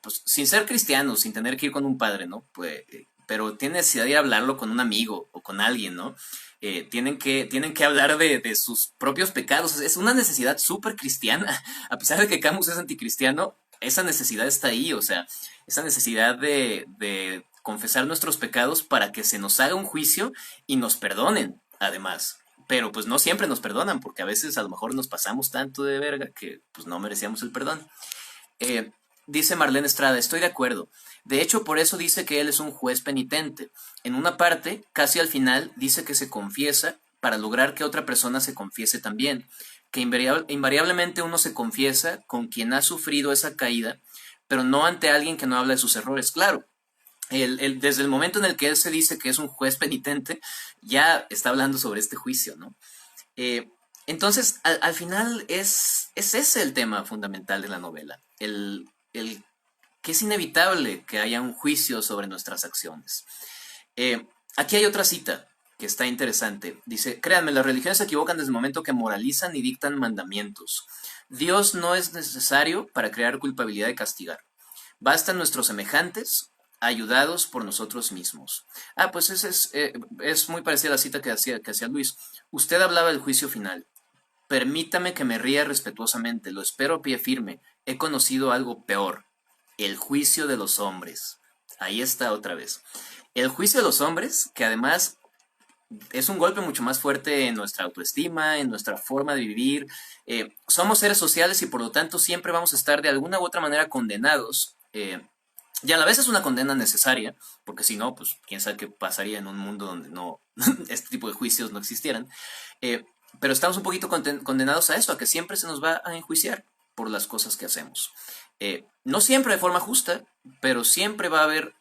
pues, sin ser cristianos, sin tener que ir con un padre, ¿no? Pues, pero tienen necesidad de hablarlo con un amigo o con alguien, ¿no? Tienen que hablar de sus propios pecados. Es una necesidad súper cristiana. A pesar de que Camus es anticristiano, esa necesidad está ahí, o sea, esa necesidad de confesar nuestros pecados para que se nos haga un juicio y nos perdonen, además. Pero pues no siempre nos perdonan, porque a veces a lo mejor nos pasamos tanto de verga que pues no merecíamos el perdón. Eh, Dice Marlene Estrada, estoy de acuerdo. De hecho, por eso dice que él es un juez penitente. En una parte, casi al final, dice que se confiesa para lograr que otra persona se confiese también. Que invariablemente uno se confiesa con quien ha sufrido esa caída, pero no ante alguien que no habla de sus errores. Claro, desde el momento en el que él se dice que es un juez penitente, ya está hablando sobre este juicio, ¿no? Eh, entonces, al final es ese el tema fundamental de la novela, el que es inevitable que haya un juicio sobre nuestras acciones. Aquí hay otra cita que está interesante. Dice, créanme, las religiones se equivocan desde el momento que moralizan y dictan mandamientos. Dios no es necesario para crear culpabilidad y castigar. Bastan nuestros semejantes, ayudados por nosotros mismos. Ah, pues ese es muy parecida a la cita que hacía Luis. Usted hablaba del juicio final. Permítame que me ría respetuosamente, lo espero a pie firme. He conocido algo peor, el juicio de los hombres. Ahí está otra vez. El juicio de los hombres, que además es un golpe mucho más fuerte en nuestra autoestima, en nuestra forma de vivir. Somos seres sociales y por lo tanto siempre vamos a estar de alguna u otra manera condenados. Y a la vez es una condena necesaria, porque si no, pues quién sabe qué pasaría en un mundo donde no este tipo de juicios no existieran. Eh, pero estamos un poquito condenados a eso, a que siempre se nos va a enjuiciar por las cosas que hacemos. No siempre de forma justa, pero siempre va a haber,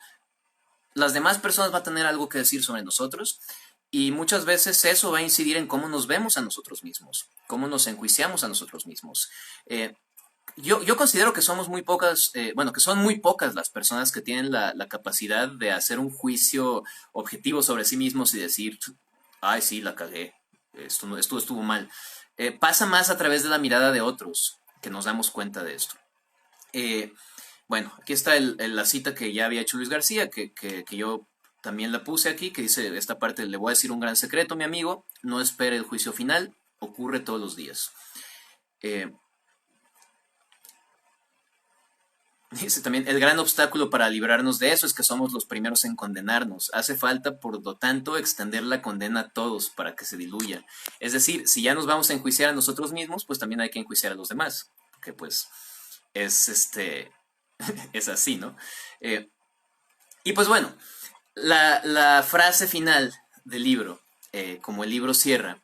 las demás personas van a tener algo que decir sobre nosotros y muchas veces eso va a incidir en cómo nos vemos a nosotros mismos, cómo nos enjuiciamos a nosotros mismos. Yo considero que somos muy pocas, bueno, que son muy pocas las personas que tienen la capacidad de hacer un juicio objetivo sobre sí mismos y decir, ay, sí, la cagué, esto estuvo mal. Pasa más a través de la mirada de otros que nos damos cuenta de esto. Eh, bueno, aquí está la cita que ya había hecho Luis García, que yo también la puse aquí, que dice esta parte, le voy a decir un gran secreto, mi amigo, no espere el juicio final, ocurre todos los días. Eh, Dice también, el gran obstáculo para librarnos de eso es que somos los primeros en condenarnos. Hace falta, por lo tanto, extender la condena a todos para que se diluya. Es decir, si ya nos vamos a enjuiciar a nosotros mismos, pues también hay que enjuiciar a los demás. Porque pues es es así, ¿no? Eh, y pues bueno, la frase final del libro, como el libro cierra,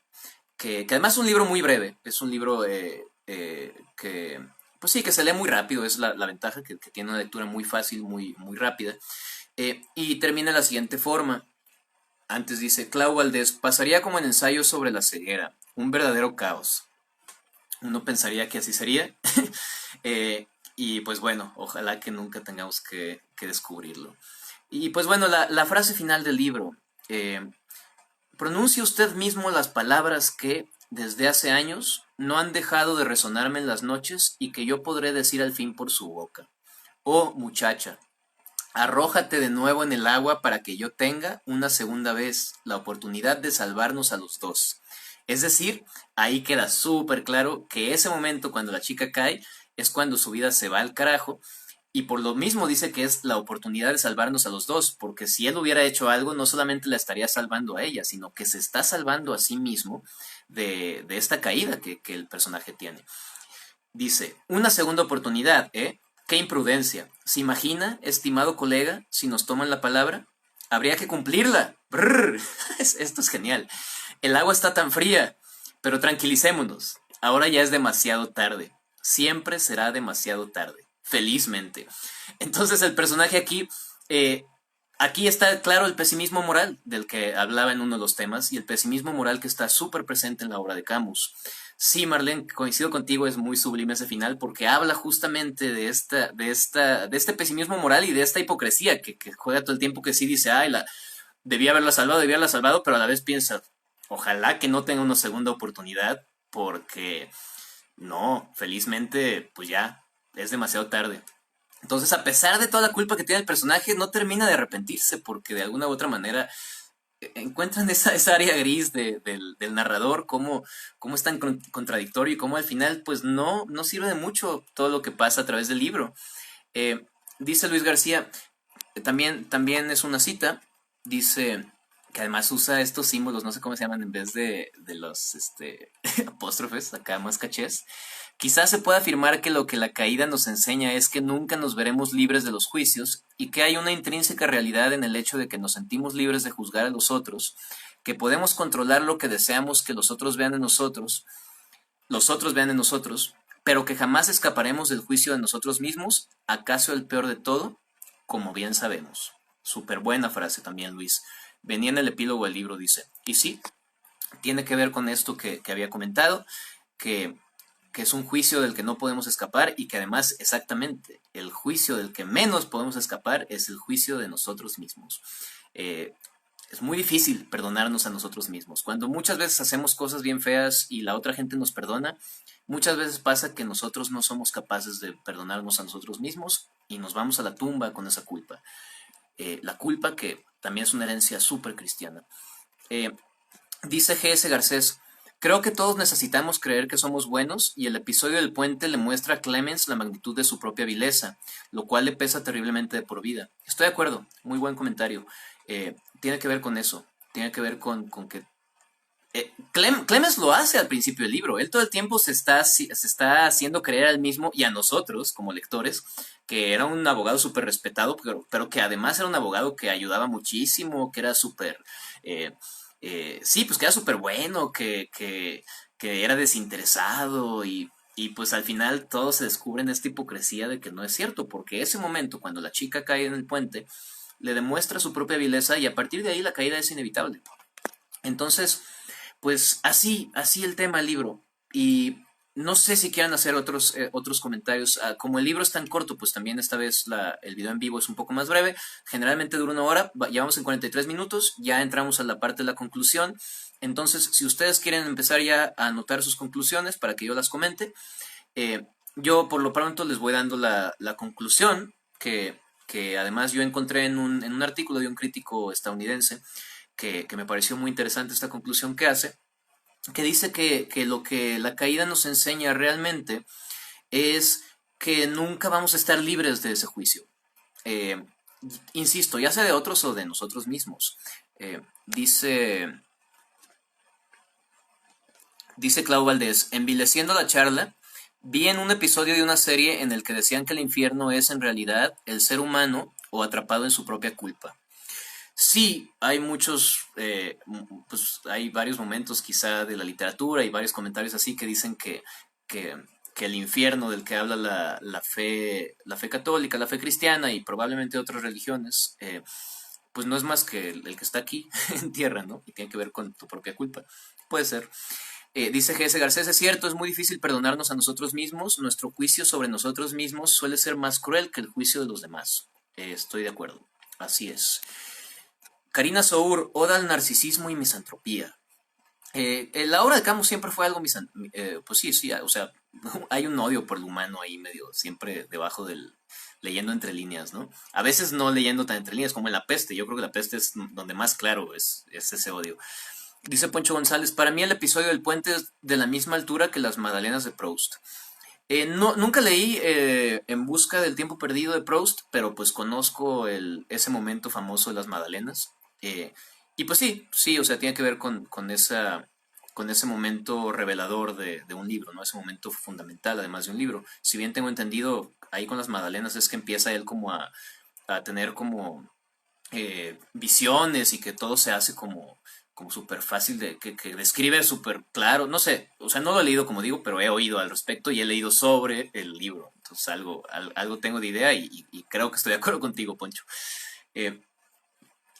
que además es un libro muy breve, es un libro que, pues sí, que se lee muy rápido, es la ventaja que tiene una lectura muy fácil, muy rápida, y termina de la siguiente forma. Antes dice, Clau Valdés, pasaría como en ensayo sobre la ceguera, un verdadero caos. Uno pensaría que así sería, y pues bueno, ojalá que nunca tengamos que descubrirlo. Y pues bueno, la frase final del libro, eh, pronuncie usted mismo las palabras que, desde hace años, no han dejado de resonarme en las noches y que yo podré decir al fin por su boca. Oh, muchacha, arrójate de nuevo en el agua para que yo tenga una segunda vez la oportunidad de salvarnos a los dos. Es decir, ahí queda súper claro que ese momento cuando la chica cae es cuando su vida se va al carajo y por lo mismo dice que es la oportunidad de salvarnos a los dos, porque si él hubiera hecho algo, no solamente la estaría salvando a ella, sino que se está salvando a sí mismo de esta caída que el personaje tiene. Dice, una segunda oportunidad, ¿eh? ¡Qué imprudencia! ¿Se imagina, estimado colega, si nos toman la palabra? Habría que cumplirla. Brrr. Esto es genial. El agua está tan fría, pero tranquilicémonos. Ahora ya es demasiado tarde. Siempre será demasiado tarde. Felizmente. Entonces el personaje aquí, eh, aquí está claro el pesimismo moral del que hablaba en uno de los temas y el pesimismo moral que está súper presente en la obra de Camus. Sí, Marlene, coincido contigo, es muy sublime ese final porque habla justamente de este pesimismo moral y de esta hipocresía que juega todo el tiempo que sí dice, ay, debía haberla salvado, pero a la vez piensa, ojalá que no tenga una segunda oportunidad porque no, felizmente, pues ya, es demasiado tarde. Entonces, a pesar de toda la culpa que tiene el personaje, no termina de arrepentirse porque de alguna u otra manera encuentran esa área gris del narrador, cómo es tan contradictorio y cómo al final pues no sirve de mucho todo lo que pasa a través del libro. Eh, Dice Luis García, también es una cita, dice que además usa estos símbolos, no sé cómo se llaman, en vez de los apóstrofes, acá más cachés. Quizás se pueda afirmar que lo que la caída nos enseña es que nunca nos veremos libres de los juicios y que hay una intrínseca realidad en el hecho de que nos sentimos libres de juzgar a los otros, que podemos controlar lo que deseamos que los otros vean en nosotros, pero que jamás escaparemos del juicio de nosotros mismos, acaso el peor de todo, como bien sabemos. Súper buena frase también, Luis. Venía en el epílogo del libro, dice. Y sí, tiene que ver con esto que había comentado, que, que es un juicio del que no podemos escapar y que además exactamente el juicio del que menos podemos escapar es el juicio de nosotros mismos. Eh, es muy difícil perdonarnos a nosotros mismos. Cuando muchas veces hacemos cosas bien feas y la otra gente nos perdona, muchas veces pasa que nosotros no somos capaces de perdonarnos a nosotros mismos y nos vamos a la tumba con esa culpa. La culpa que también es una herencia súper cristiana. Eh, Dice G.S. Garcés, creo que todos necesitamos creer que somos buenos y el episodio del puente le muestra a Clemens la magnitud de su propia vileza, lo cual le pesa terriblemente de por vida. Estoy de acuerdo, muy buen comentario. Tiene que ver con eso, tiene que ver con que Clemens lo hace al principio del libro. Él todo el tiempo se está haciendo creer a él mismo y a nosotros, como lectores, que era un abogado súper respetado, pero que además era un abogado que ayudaba muchísimo, que era súper... sí, pues que era súper bueno, que era desinteresado y pues al final todo se descubre en esta hipocresía de que no es cierto, porque ese momento, cuando la chica cae en el puente, le demuestra su propia vileza y a partir de ahí la caída es inevitable. Entonces, pues así el tema del libro. Y no sé si quieran hacer otros comentarios. Como el libro es tan corto, pues también esta vez el video en vivo es un poco más breve. Generalmente dura una hora, llevamos en 43 minutos, ya entramos a la parte de la conclusión. Entonces, si ustedes quieren empezar ya a anotar sus conclusiones para que yo las comente, yo por lo pronto les voy dando la conclusión que además yo encontré en un artículo de un crítico estadounidense que me pareció muy interesante esta conclusión que hace, que dice que lo que la caída nos enseña realmente es que nunca vamos a estar libres de ese juicio. Eh, Insisto, ya sea de otros o de nosotros mismos. Dice Clau Valdés, envileciendo la charla, vi en un episodio de una serie en el que decían que el infierno es en realidad el ser humano o atrapado en su propia culpa. Sí, hay pues hay varios momentos quizá de la literatura y varios comentarios así que dicen que, que el infierno del que habla la fe católica, la fe cristiana y probablemente otras religiones, pues no es más que el que está aquí en tierra, ¿no? Y tiene que ver con tu propia culpa. Puede ser. Dice G.S. Garcés, es cierto, es muy difícil perdonarnos a nosotros mismos. Nuestro juicio sobre nosotros mismos suele ser más cruel que el juicio de los demás. Estoy de acuerdo. Así es. Karina Sour, Oda al narcisismo y misantropía. La obra de Camus siempre fue algo pues sí, o sea, hay un odio por el humano ahí medio, siempre debajo leyendo entre líneas, ¿no? A veces no leyendo tan entre líneas como en La Peste, yo creo que La Peste es donde más claro es ese odio. Dice Poncho González, para mí el episodio del puente es de la misma altura que las Magdalenas de Proust. Nunca leí En busca del tiempo perdido de Proust, pero pues conozco ese momento famoso de las Magdalenas. Y pues sí, o sea, tiene que ver con esa con ese momento revelador de un libro, ¿no? Ese momento fundamental, además de un libro. Si bien tengo entendido, ahí con las Magdalenas es que empieza él como a tener como visiones y que todo se hace como súper fácil, que describe súper claro, no sé, o sea, no lo he leído como digo, pero he oído al respecto y he leído sobre el libro, entonces algo tengo de idea y creo que estoy de acuerdo contigo, Poncho. Eh,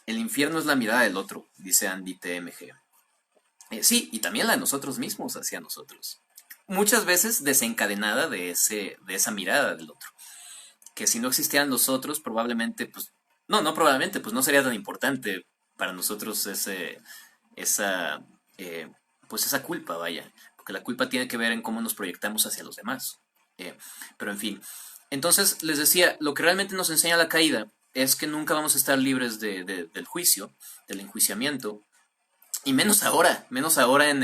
el infierno es la mirada del otro, dice Andy TMG. Sí, y también la de nosotros mismos hacia nosotros. Muchas veces desencadenada de esa mirada del otro. Que si no existieran los otros, probablemente, pues, no probablemente, pues no sería tan importante para nosotros esa, eh, pues esa culpa, vaya. Porque la culpa tiene que ver en cómo nos proyectamos hacia los demás. Eh, pero en fin. Entonces, les decía, lo que realmente nos enseña la caída es que nunca vamos a estar libres del juicio, del enjuiciamiento, y menos ahora en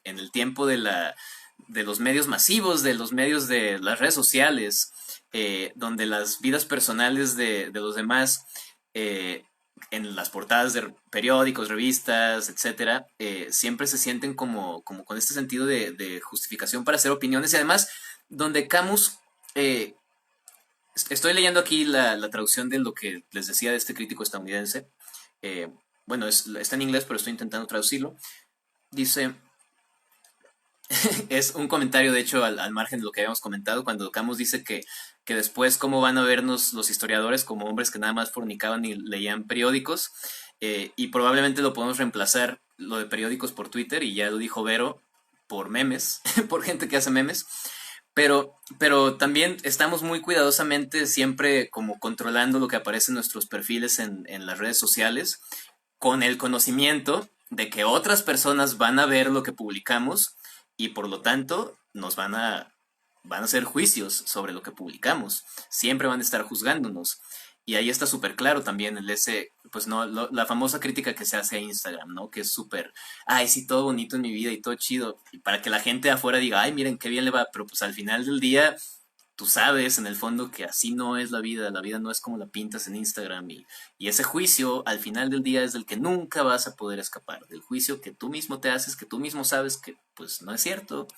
el tiempo de los medios masivos, de los medios de las redes sociales, donde las vidas personales de los demás, eh, en las portadas de periódicos, revistas, etcétera, siempre se sienten como con este sentido de justificación para hacer opiniones y además donde Camus, eh, estoy leyendo aquí la traducción de lo que les decía de este crítico estadounidense, eh, bueno, está en inglés, pero estoy intentando traducirlo. Dice, es un comentario de hecho al margen de lo que habíamos comentado, cuando Camus dice que después cómo van a vernos los historiadores como hombres que nada más fornicaban y leían periódicos, y probablemente lo podemos reemplazar lo de periódicos por Twitter, y ya lo dijo Vero, por memes, por gente que hace memes. Pero también estamos muy cuidadosamente siempre como controlando lo que aparece en nuestros perfiles en las redes sociales, con el conocimiento de que otras personas van a ver lo que publicamos y por lo tanto van a hacer juicios sobre lo que publicamos. Siempre van a estar juzgándonos. Y ahí está súper claro también pues no, la famosa crítica que se hace a Instagram, ¿no? Que es súper, ay, sí, todo bonito en mi vida y todo chido. Y para que la gente de afuera diga, ay, miren qué bien le va, pero pues al final del día tú sabes en el fondo que así no es la vida no es como la pintas en Instagram y ese juicio al final del día es del que nunca vas a poder escapar, del juicio que tú mismo te haces, que tú mismo sabes que pues no es cierto.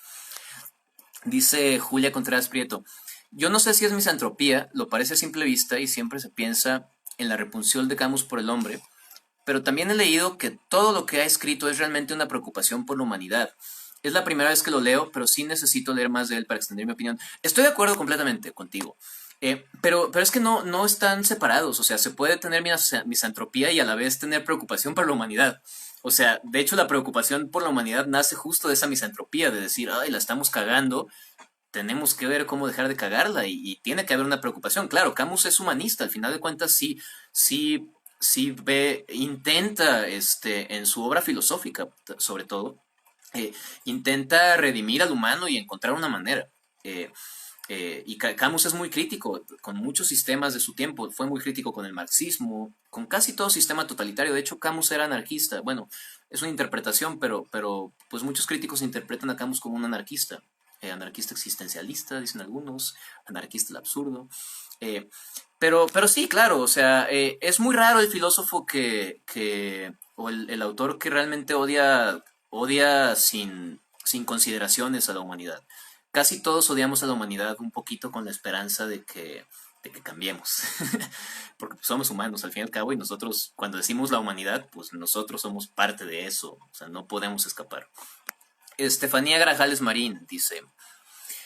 Dice Julia Contreras Prieto, yo no sé si es misantropía, lo parece a simple vista y siempre se piensa en la repulsión de Camus por el hombre, pero también he leído que todo lo que ha escrito es realmente una preocupación por la humanidad. Es la primera vez que lo leo, pero sí necesito leer más de él para extender mi opinión. Estoy de acuerdo completamente contigo. Pero es que no están separados. O sea, se puede tener misantropía y a la vez tener preocupación por la humanidad. O sea, de hecho la preocupación por la humanidad nace justo de esa misantropía, de decir, ay, la estamos cagando, tenemos que ver cómo dejar de cagarla y tiene que haber una preocupación. Claro, Camus es humanista, al final de cuentas sí intenta en su obra filosófica, sobre todo, eh, intenta redimir al humano y encontrar una manera. Y Camus es muy crítico con muchos sistemas de su tiempo, fue muy crítico con el marxismo, con casi todo sistema totalitario. De hecho, Camus era anarquista. Bueno, es una interpretación, pero pues muchos críticos interpretan a Camus como un anarquista. Anarquista existencialista, dicen algunos, anarquista el absurdo. Eh, pero sí, claro, o sea, es muy raro el filósofo o el autor que realmente odia sin consideraciones a la humanidad. Casi todos odiamos a la humanidad un poquito con la esperanza de que cambiemos. Porque pues, somos humanos al fin y al cabo y nosotros, cuando decimos la humanidad, pues nosotros somos parte de eso. O sea, no podemos escapar. Estefanía Grajales Marín dice,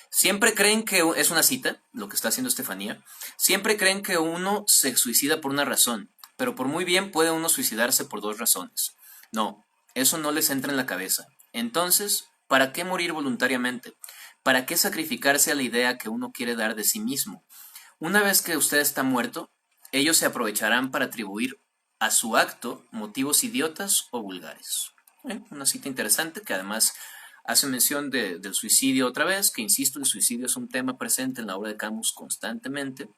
siempre creen que, es una cita, lo que está haciendo Estefanía, siempre creen que uno se suicida por una razón, pero por muy bien puede uno suicidarse por dos razones. No, eso no les entra en la cabeza. Entonces, ¿para qué morir voluntariamente? ¿Para qué sacrificarse a la idea que uno quiere dar de sí mismo? Una vez que usted está muerto, ellos se aprovecharán para atribuir a su acto motivos idiotas o vulgares. Una cita interesante que además hace mención del suicidio otra vez, que insisto, el suicidio es un tema presente en la obra de Camus constantemente.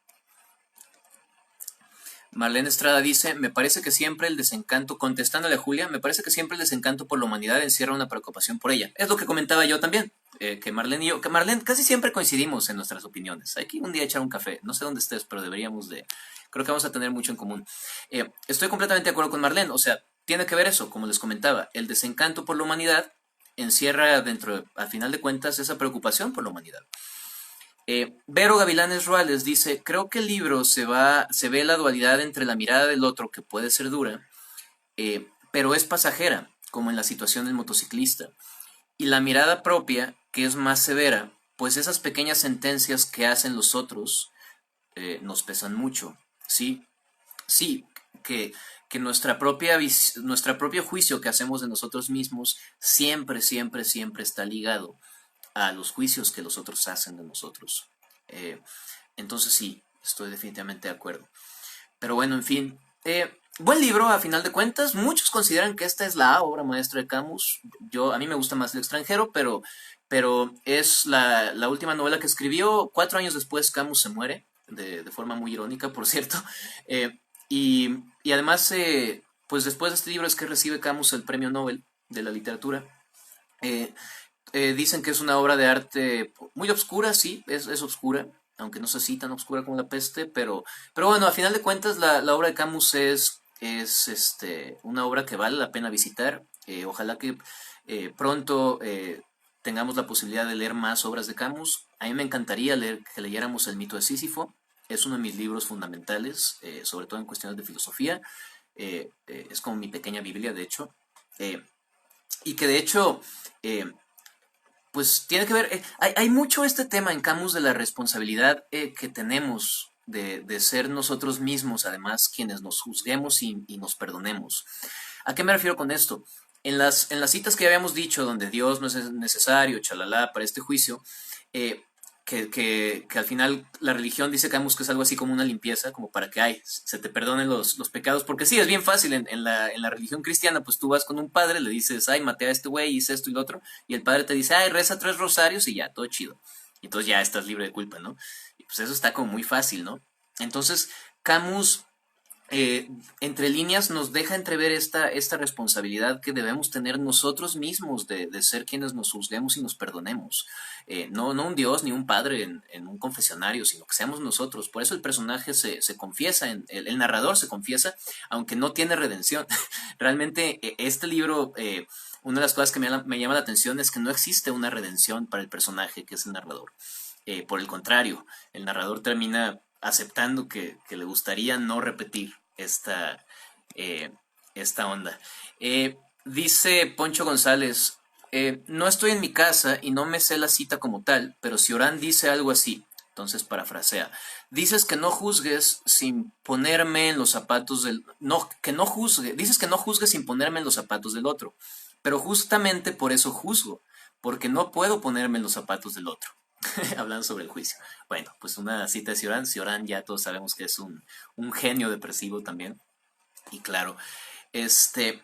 Marlene Estrada dice, me parece que siempre el desencanto, contestándole a Julia, me parece que siempre el desencanto por la humanidad encierra una preocupación por ella. Es lo que comentaba yo también, que Marlene y yo, que Marlene casi siempre coincidimos en nuestras opiniones. Hay que un día echar un café, no sé dónde estés, pero creo que vamos a tener mucho en común. Estoy completamente de acuerdo con Marlene, o sea, tiene que ver eso, como les comentaba, el desencanto por la humanidad encierra dentro, al final de cuentas, esa preocupación por la humanidad. Vero Gavilanes Ruales dice, creo que el libro se ve la dualidad entre la mirada del otro, que puede ser dura, pero es pasajera, como en la situación del motociclista, y la mirada propia, que es más severa, pues esas pequeñas sentencias que hacen los otros nos pesan mucho, ¿sí? Sí, que, que nuestra propio juicio que hacemos de nosotros mismos siempre, siempre, siempre está ligado a los juicios que los otros hacen de nosotros. Eh, entonces sí, estoy definitivamente de acuerdo. Pero bueno, en fin. Buen libro, a final de cuentas. Muchos consideran que esta es la obra maestra de Camus. A mí me gusta más El extranjero, pero es la última novela que escribió. 4 años después Camus se muere, de forma muy irónica, por cierto. Eh, y además, pues después de este libro es que recibe Camus el premio Nobel de la literatura. Eh, Dicen que es una obra de arte muy obscura, sí, es obscura, aunque no sé si tan obscura como La Peste, pero bueno, a final de cuentas la obra de Camus es una obra que vale la pena visitar. Ojalá que pronto tengamos la posibilidad de leer más obras de Camus. A mí me encantaría que leyéramos El mito de Sísifo. Es uno de mis libros fundamentales, sobre todo en cuestiones de filosofía. Es como mi pequeña Biblia, de hecho. Eh, y que de hecho pues tiene que ver, hay mucho este tema en Camus de la responsabilidad que tenemos de ser nosotros mismos, además, quienes nos juzguemos y nos perdonemos. ¿A qué me refiero con esto? En las citas que ya habíamos dicho, donde Dios no es necesario, chalala, para este juicio, eh, que al final la religión dice Camus que es algo así como una limpieza, como para que se te perdonen los pecados, porque sí, es bien fácil en la religión cristiana, pues tú vas con un padre, le dices, ay, maté a este güey, hice esto y lo otro, y el padre te dice, ay, reza 3 rosarios y ya, todo chido. Y entonces ya estás libre de culpa, ¿no? Y pues eso está como muy fácil, ¿no? Entonces, Camus entre líneas nos deja entrever esta responsabilidad que debemos tener nosotros mismos de ser quienes nos juzguemos y nos perdonemos. No un Dios ni un padre en un confesionario, sino que seamos nosotros. Por eso el personaje se confiesa, el narrador se confiesa, aunque no tiene redención. Realmente este libro, una de las cosas que me llama la atención es que no existe una redención para el personaje que es el narrador. Por el contrario, el narrador termina aceptando que le gustaría no repetir eh, esta onda. Dice Poncho González, no estoy en mi casa y no me sé la cita como tal, pero si Orán dice algo así, entonces parafrasea, dices que no juzgues sin ponerme en los zapatos del... No, que no juzgue, dices que no juzgues sin ponerme en los zapatos del otro, pero justamente por eso juzgo, porque no puedo ponerme en los zapatos del otro. Hablando sobre el juicio. Bueno, pues una cita de Cioran. Cioran ya todos sabemos que es un genio depresivo también. Y claro, este...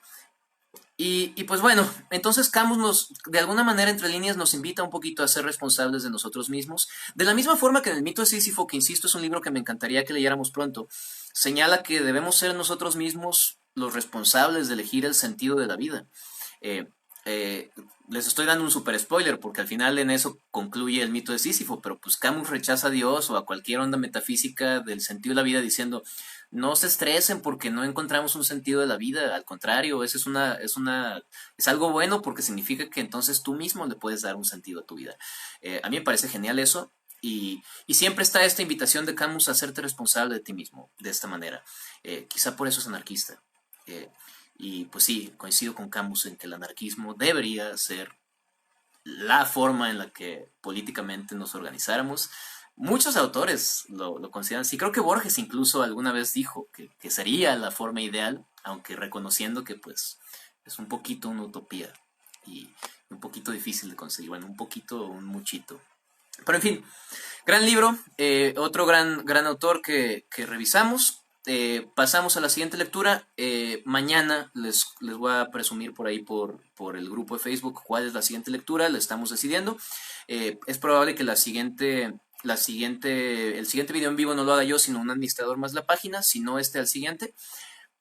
Y pues bueno, entonces Camus de alguna manera entre líneas nos invita un poquito a ser responsables de nosotros mismos. De la misma forma que en el mito de Sísifo, que insisto es un libro que me encantaría que leyéramos pronto, señala que debemos ser nosotros mismos los responsables de elegir el sentido de la vida. Eh, eh, Les estoy dando un super spoiler porque al final en eso concluye el mito de Sísifo, pero pues Camus rechaza a Dios o a cualquier onda metafísica del sentido de la vida diciendo no se estresen porque no encontramos un sentido de la vida, al contrario, eso es algo bueno porque significa que entonces tú mismo le puedes dar un sentido a tu vida. A mí me parece genial eso. Y siempre está esta invitación de Camus a hacerte responsable de ti mismo, de esta manera. Quizá por eso es anarquista. Eh, y pues sí, coincido con Camus en que el anarquismo debería ser la forma en la que políticamente nos organizáramos. Muchos autores lo consideran así. Creo que Borges incluso alguna vez dijo que sería la forma ideal, aunque reconociendo que pues es un poquito una utopía y un poquito difícil de conseguir. Bueno, un poquito o un muchito. Pero en fin, gran libro, otro gran autor que revisamos. Pasamos a la siguiente lectura. Mañana les voy a presumir por ahí por el grupo de Facebook cuál es la siguiente lectura, la estamos decidiendo. Es probable que el siguiente video en vivo no lo haga yo, sino un administrador más de la página, si no al siguiente.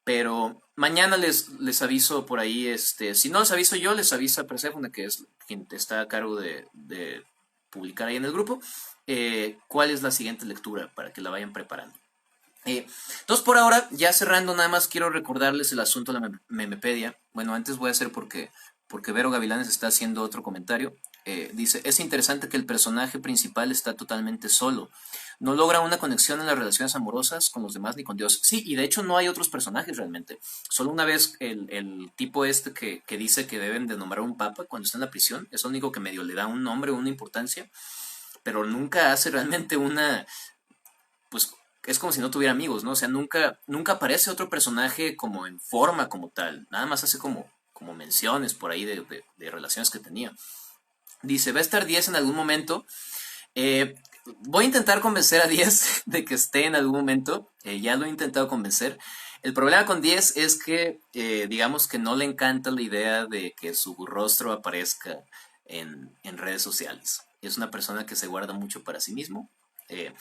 Pero mañana les aviso por ahí, si no les aviso yo, les avisa Persephone, que es quien está a cargo de publicar ahí en el grupo, cuál es la siguiente lectura para que la vayan preparando. Entonces por ahora, ya cerrando, nada más quiero recordarles el asunto de la Memepedia. Bueno, antes voy a hacer porque porque Vero Gavilanes está haciendo otro comentario. Dice, es interesante que el personaje principal está totalmente solo. No logra una conexión en las relaciones amorosas con los demás ni con Dios. Sí, y de hecho no hay otros personajes realmente. Solo una vez el tipo este que dice que deben de nombrar un papa cuando está en la prisión, es lo único que medio le da un nombre, una importancia, pero nunca hace realmente una, pues es como si no tuviera amigos, ¿no? O sea, nunca aparece otro personaje como en forma como tal. Nada más hace como menciones por ahí de relaciones que tenía. Dice, va a estar 10 en algún momento. Voy a intentar convencer a 10 de que esté en algún momento. Ya lo he intentado convencer. El problema con 10 es que, digamos que no le encanta la idea de que su rostro aparezca en redes sociales. Es una persona que se guarda mucho para sí mismo. Eh,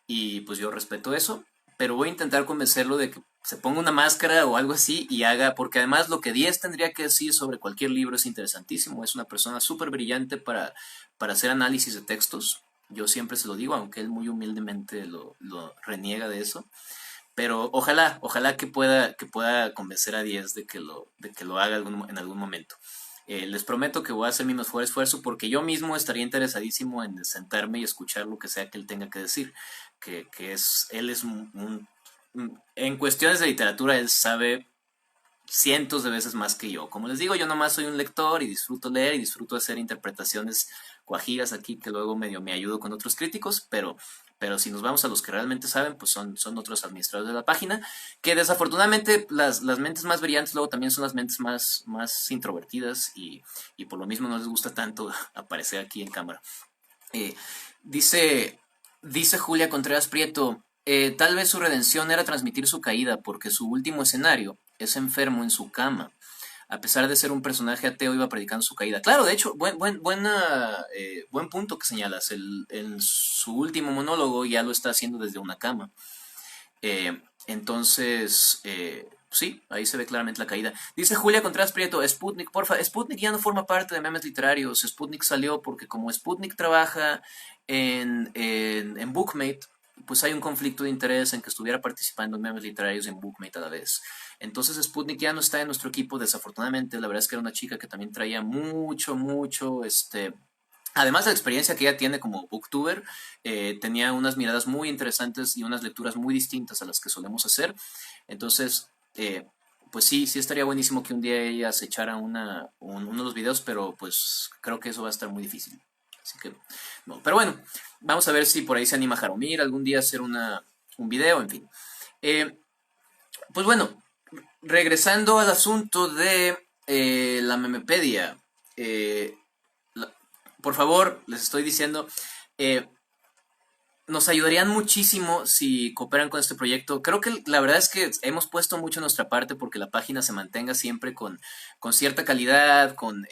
y pues yo respeto eso, pero voy a intentar convencerlo de que se ponga una máscara o algo así y haga, porque además lo que 10 tendría que decir sobre cualquier libro es interesantísimo, es una persona súper brillante para hacer análisis de textos, yo siempre se lo digo, aunque él muy humildemente lo reniega de eso, pero ojalá que pueda convencer a 10 de que lo haga en algún momento. Les prometo que voy a hacer mi mejor esfuerzo porque yo mismo estaría interesadísimo en sentarme y escuchar lo que sea que él tenga que decir. Él es en cuestiones de literatura, él sabe cientos de veces más que yo. Como les digo, yo nomás soy un lector y disfruto leer y disfruto hacer interpretaciones guajiras aquí que luego medio me ayudo con otros críticos, pero si nos vamos a los que realmente saben, pues son otros administradores de la página, que desafortunadamente las mentes más brillantes luego también son las mentes más introvertidas y por lo mismo no les gusta tanto aparecer aquí en cámara. Eh, dice, dice Julia Contreras Prieto, tal vez su redención era transmitir su caída, porque su último escenario es enfermo en su cama. A pesar de ser un personaje ateo, iba predicando su caída. Claro, de hecho, buen punto que señalas. En su último monólogo ya lo está haciendo desde una cama. Entonces, sí, ahí se ve claramente la caída. Dice Julia Contreras Prieto, Sputnik, porfa, Sputnik ya no forma parte de memes literarios. Sputnik salió porque como Sputnik trabaja en Bookmate, pues hay un conflicto de interés en que estuviera participando en memes literarios en Bookmate a la vez. Entonces Sputnik ya no está en nuestro equipo, desafortunadamente. La verdad es que era una chica que también traía mucho, además de la experiencia que ella tiene como booktuber, tenía unas miradas muy interesantes y unas lecturas muy distintas a las que solemos hacer. Entonces, pues sí estaría buenísimo que un día ella se echara uno de los videos, pero pues creo que eso va a estar muy difícil. Así que, no. Pero bueno, vamos a ver si por ahí se anima Jaromir algún día a hacer un video, en fin. Pues bueno, regresando al asunto de la Memepedia. Eh, por favor, les estoy diciendo, eh, nos ayudarían muchísimo si cooperan con este proyecto. Creo que la verdad es que hemos puesto mucho en nuestra parte porque la página se mantenga siempre con cierta calidad, con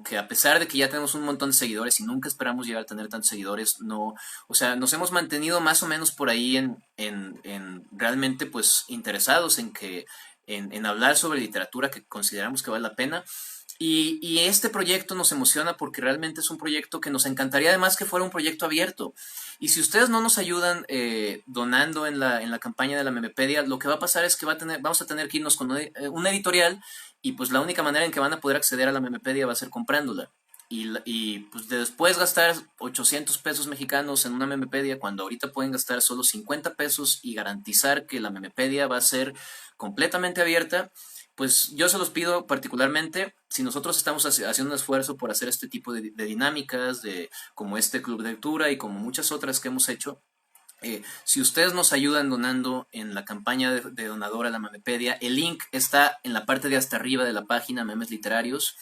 que a pesar de que ya tenemos un montón de seguidores y nunca esperamos llegar a tener tantos seguidores, no, o sea, nos hemos mantenido más o menos por ahí en realmente pues interesados en hablar sobre literatura que consideramos que vale la pena. Y este proyecto nos emociona porque realmente es un proyecto que nos encantaría además que fuera un proyecto abierto. Y si ustedes no nos ayudan donando en la campaña de la Memepedia, lo que va a pasar es que vamos a tener que irnos con una editorial y pues la única manera en que van a poder acceder a la Memepedia va a ser comprándola. Y pues después gastar 800 pesos mexicanos en una Memepedia cuando ahorita pueden gastar solo 50 pesos y garantizar que la Memepedia va a ser completamente abierta, pues yo se los pido particularmente, si nosotros estamos haciendo un esfuerzo por hacer este tipo de dinámicas, como este club de lectura y como muchas otras que hemos hecho, si ustedes nos ayudan donando en la campaña de donadora a la Memepedia, el link está en la parte de hasta arriba de la página Memes Literarios,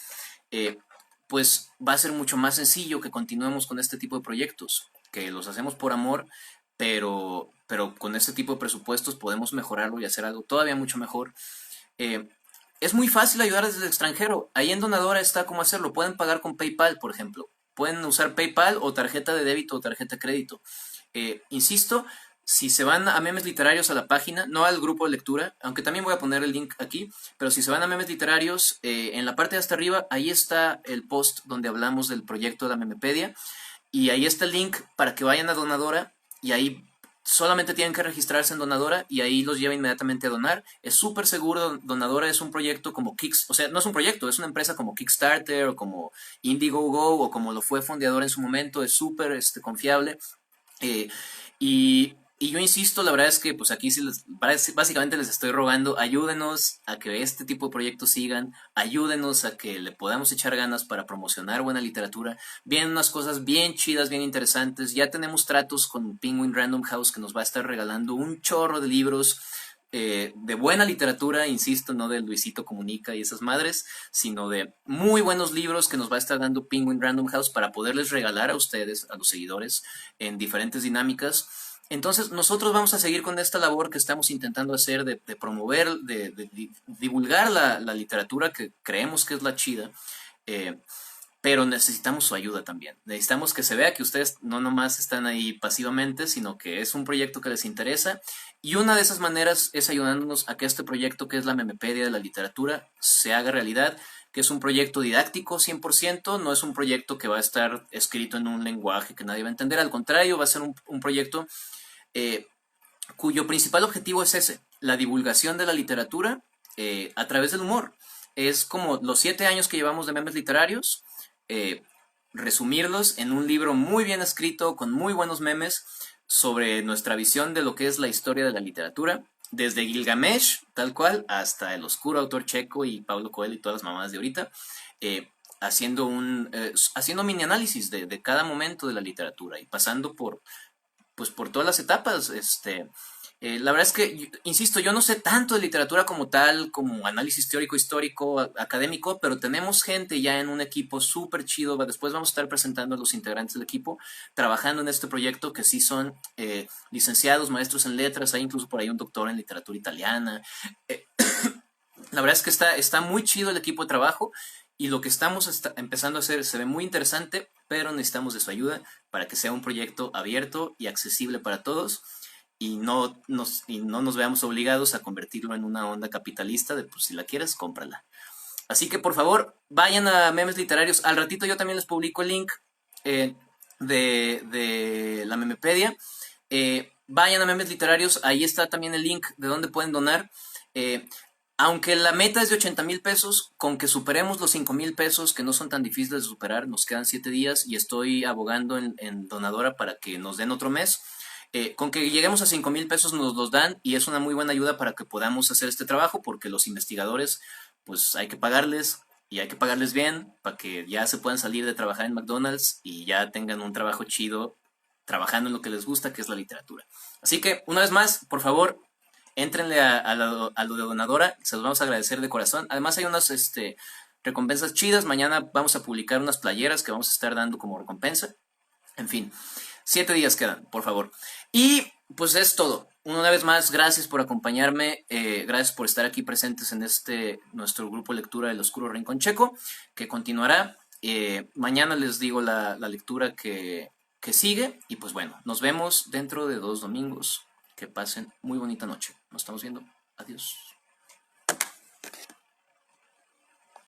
eh, pues va a ser mucho más sencillo que continuemos con este tipo de proyectos, que los hacemos por amor, pero con este tipo de presupuestos podemos mejorarlo y hacer algo todavía mucho mejor. Eh, es muy fácil ayudar desde el extranjero. Ahí en Donadora está cómo hacerlo. Pueden pagar con PayPal, por ejemplo. Pueden usar PayPal o tarjeta de débito o tarjeta de crédito. Insisto, si se van a Memes Literarios a la página, no al grupo de lectura, aunque también voy a poner el link aquí, pero si se van a Memes Literarios, en la parte de hasta arriba, ahí está el post donde hablamos del proyecto de la Memepedia y ahí está el link para que vayan a Donadora y ahí solamente tienen que registrarse en Donadora y ahí los lleva inmediatamente a donar. Es súper seguro. Donadora es un proyecto como o sea, no es un proyecto, es una empresa como Kickstarter o como Indiegogo o como lo fue Fondeador en su momento. Es súper confiable. Eh, y yo insisto, la verdad es que pues aquí sí básicamente les estoy rogando, ayúdenos a que este tipo de proyectos sigan, ayúdenos a que le podamos echar ganas para promocionar buena literatura. Vienen unas cosas bien chidas, bien interesantes. Ya tenemos tratos con Penguin Random House que nos va a estar regalando un chorro de libros de buena literatura, insisto, no de Luisito Comunica y esas madres, sino de muy buenos libros que nos va a estar dando Penguin Random House para poderles regalar a ustedes, a los seguidores, en diferentes dinámicas. Entonces, nosotros vamos a seguir con esta labor que estamos intentando hacer de promover, de divulgar la literatura que creemos que es la chida. Eh, pero necesitamos su ayuda también. Necesitamos que se vea que ustedes no nomás están ahí pasivamente, sino que es un proyecto que les interesa. Y una de esas maneras es ayudándonos a que este proyecto, que es la Memepedia de la literatura, se haga realidad, que es un proyecto didáctico 100%, no es un proyecto que va a estar escrito en un lenguaje que nadie va a entender, al contrario, va a ser un proyecto eh, cuyo principal objetivo es ese, la divulgación de la literatura a través del humor. Es como los 7 años que llevamos de memes literarios, eh, resumirlos en un libro muy bien escrito, con muy buenos memes, sobre nuestra visión de lo que es la historia de la literatura, desde Gilgamesh, tal cual, hasta el oscuro autor checo y Pablo Coelho y todas las mamadas de ahorita, haciendo mini análisis de cada momento de la literatura y pasando por todas las etapas. La verdad es que, insisto, yo no sé tanto de literatura como tal, como análisis teórico, histórico, académico, pero tenemos gente ya en un equipo súper chido. Después vamos a estar presentando a los integrantes del equipo trabajando en este proyecto que sí son licenciados, maestros en letras, hay incluso por ahí un doctor en literatura italiana. Eh, la verdad es que está muy chido el equipo de trabajo y lo que estamos empezando a hacer se ve muy interesante, pero necesitamos de su ayuda para que sea un proyecto abierto y accesible para todos y no nos veamos obligados a convertirlo en una onda capitalista de pues si la quieres, cómprala. Así que por favor, vayan a Memes Literarios. Al ratito yo también les publico el link eh, de la Memepedia. Vayan a Memes Literarios, ahí está también el link de donde pueden donar. Eh, Aunque la meta es de 80,000 pesos, con que superemos los 5,000 pesos, que no son tan difíciles de superar, nos quedan 7 días y estoy abogando en Donadora para que nos den otro mes. Con que lleguemos a 5,000 pesos nos los dan y es una muy buena ayuda para que podamos hacer este trabajo porque los investigadores pues hay que pagarles y hay que pagarles bien para que ya se puedan salir de trabajar en McDonald's y ya tengan un trabajo chido trabajando en lo que les gusta, que es la literatura. Así que una vez más, por favor, éntrenle a lo de Donadora, se los vamos a agradecer de corazón. Además hay unas recompensas chidas, mañana vamos a publicar unas playeras que vamos a estar dando como recompensa. En fin, 7 días quedan, por favor. Y pues es todo. Una vez más, gracias por acompañarme, gracias por estar aquí presentes en nuestro grupo de lectura del Oscuro Rincón Checo, que continuará. Mañana les digo la lectura que sigue y pues bueno, nos vemos dentro de 2 domingos. Que pasen muy bonita noche. Nos estamos viendo. Adiós.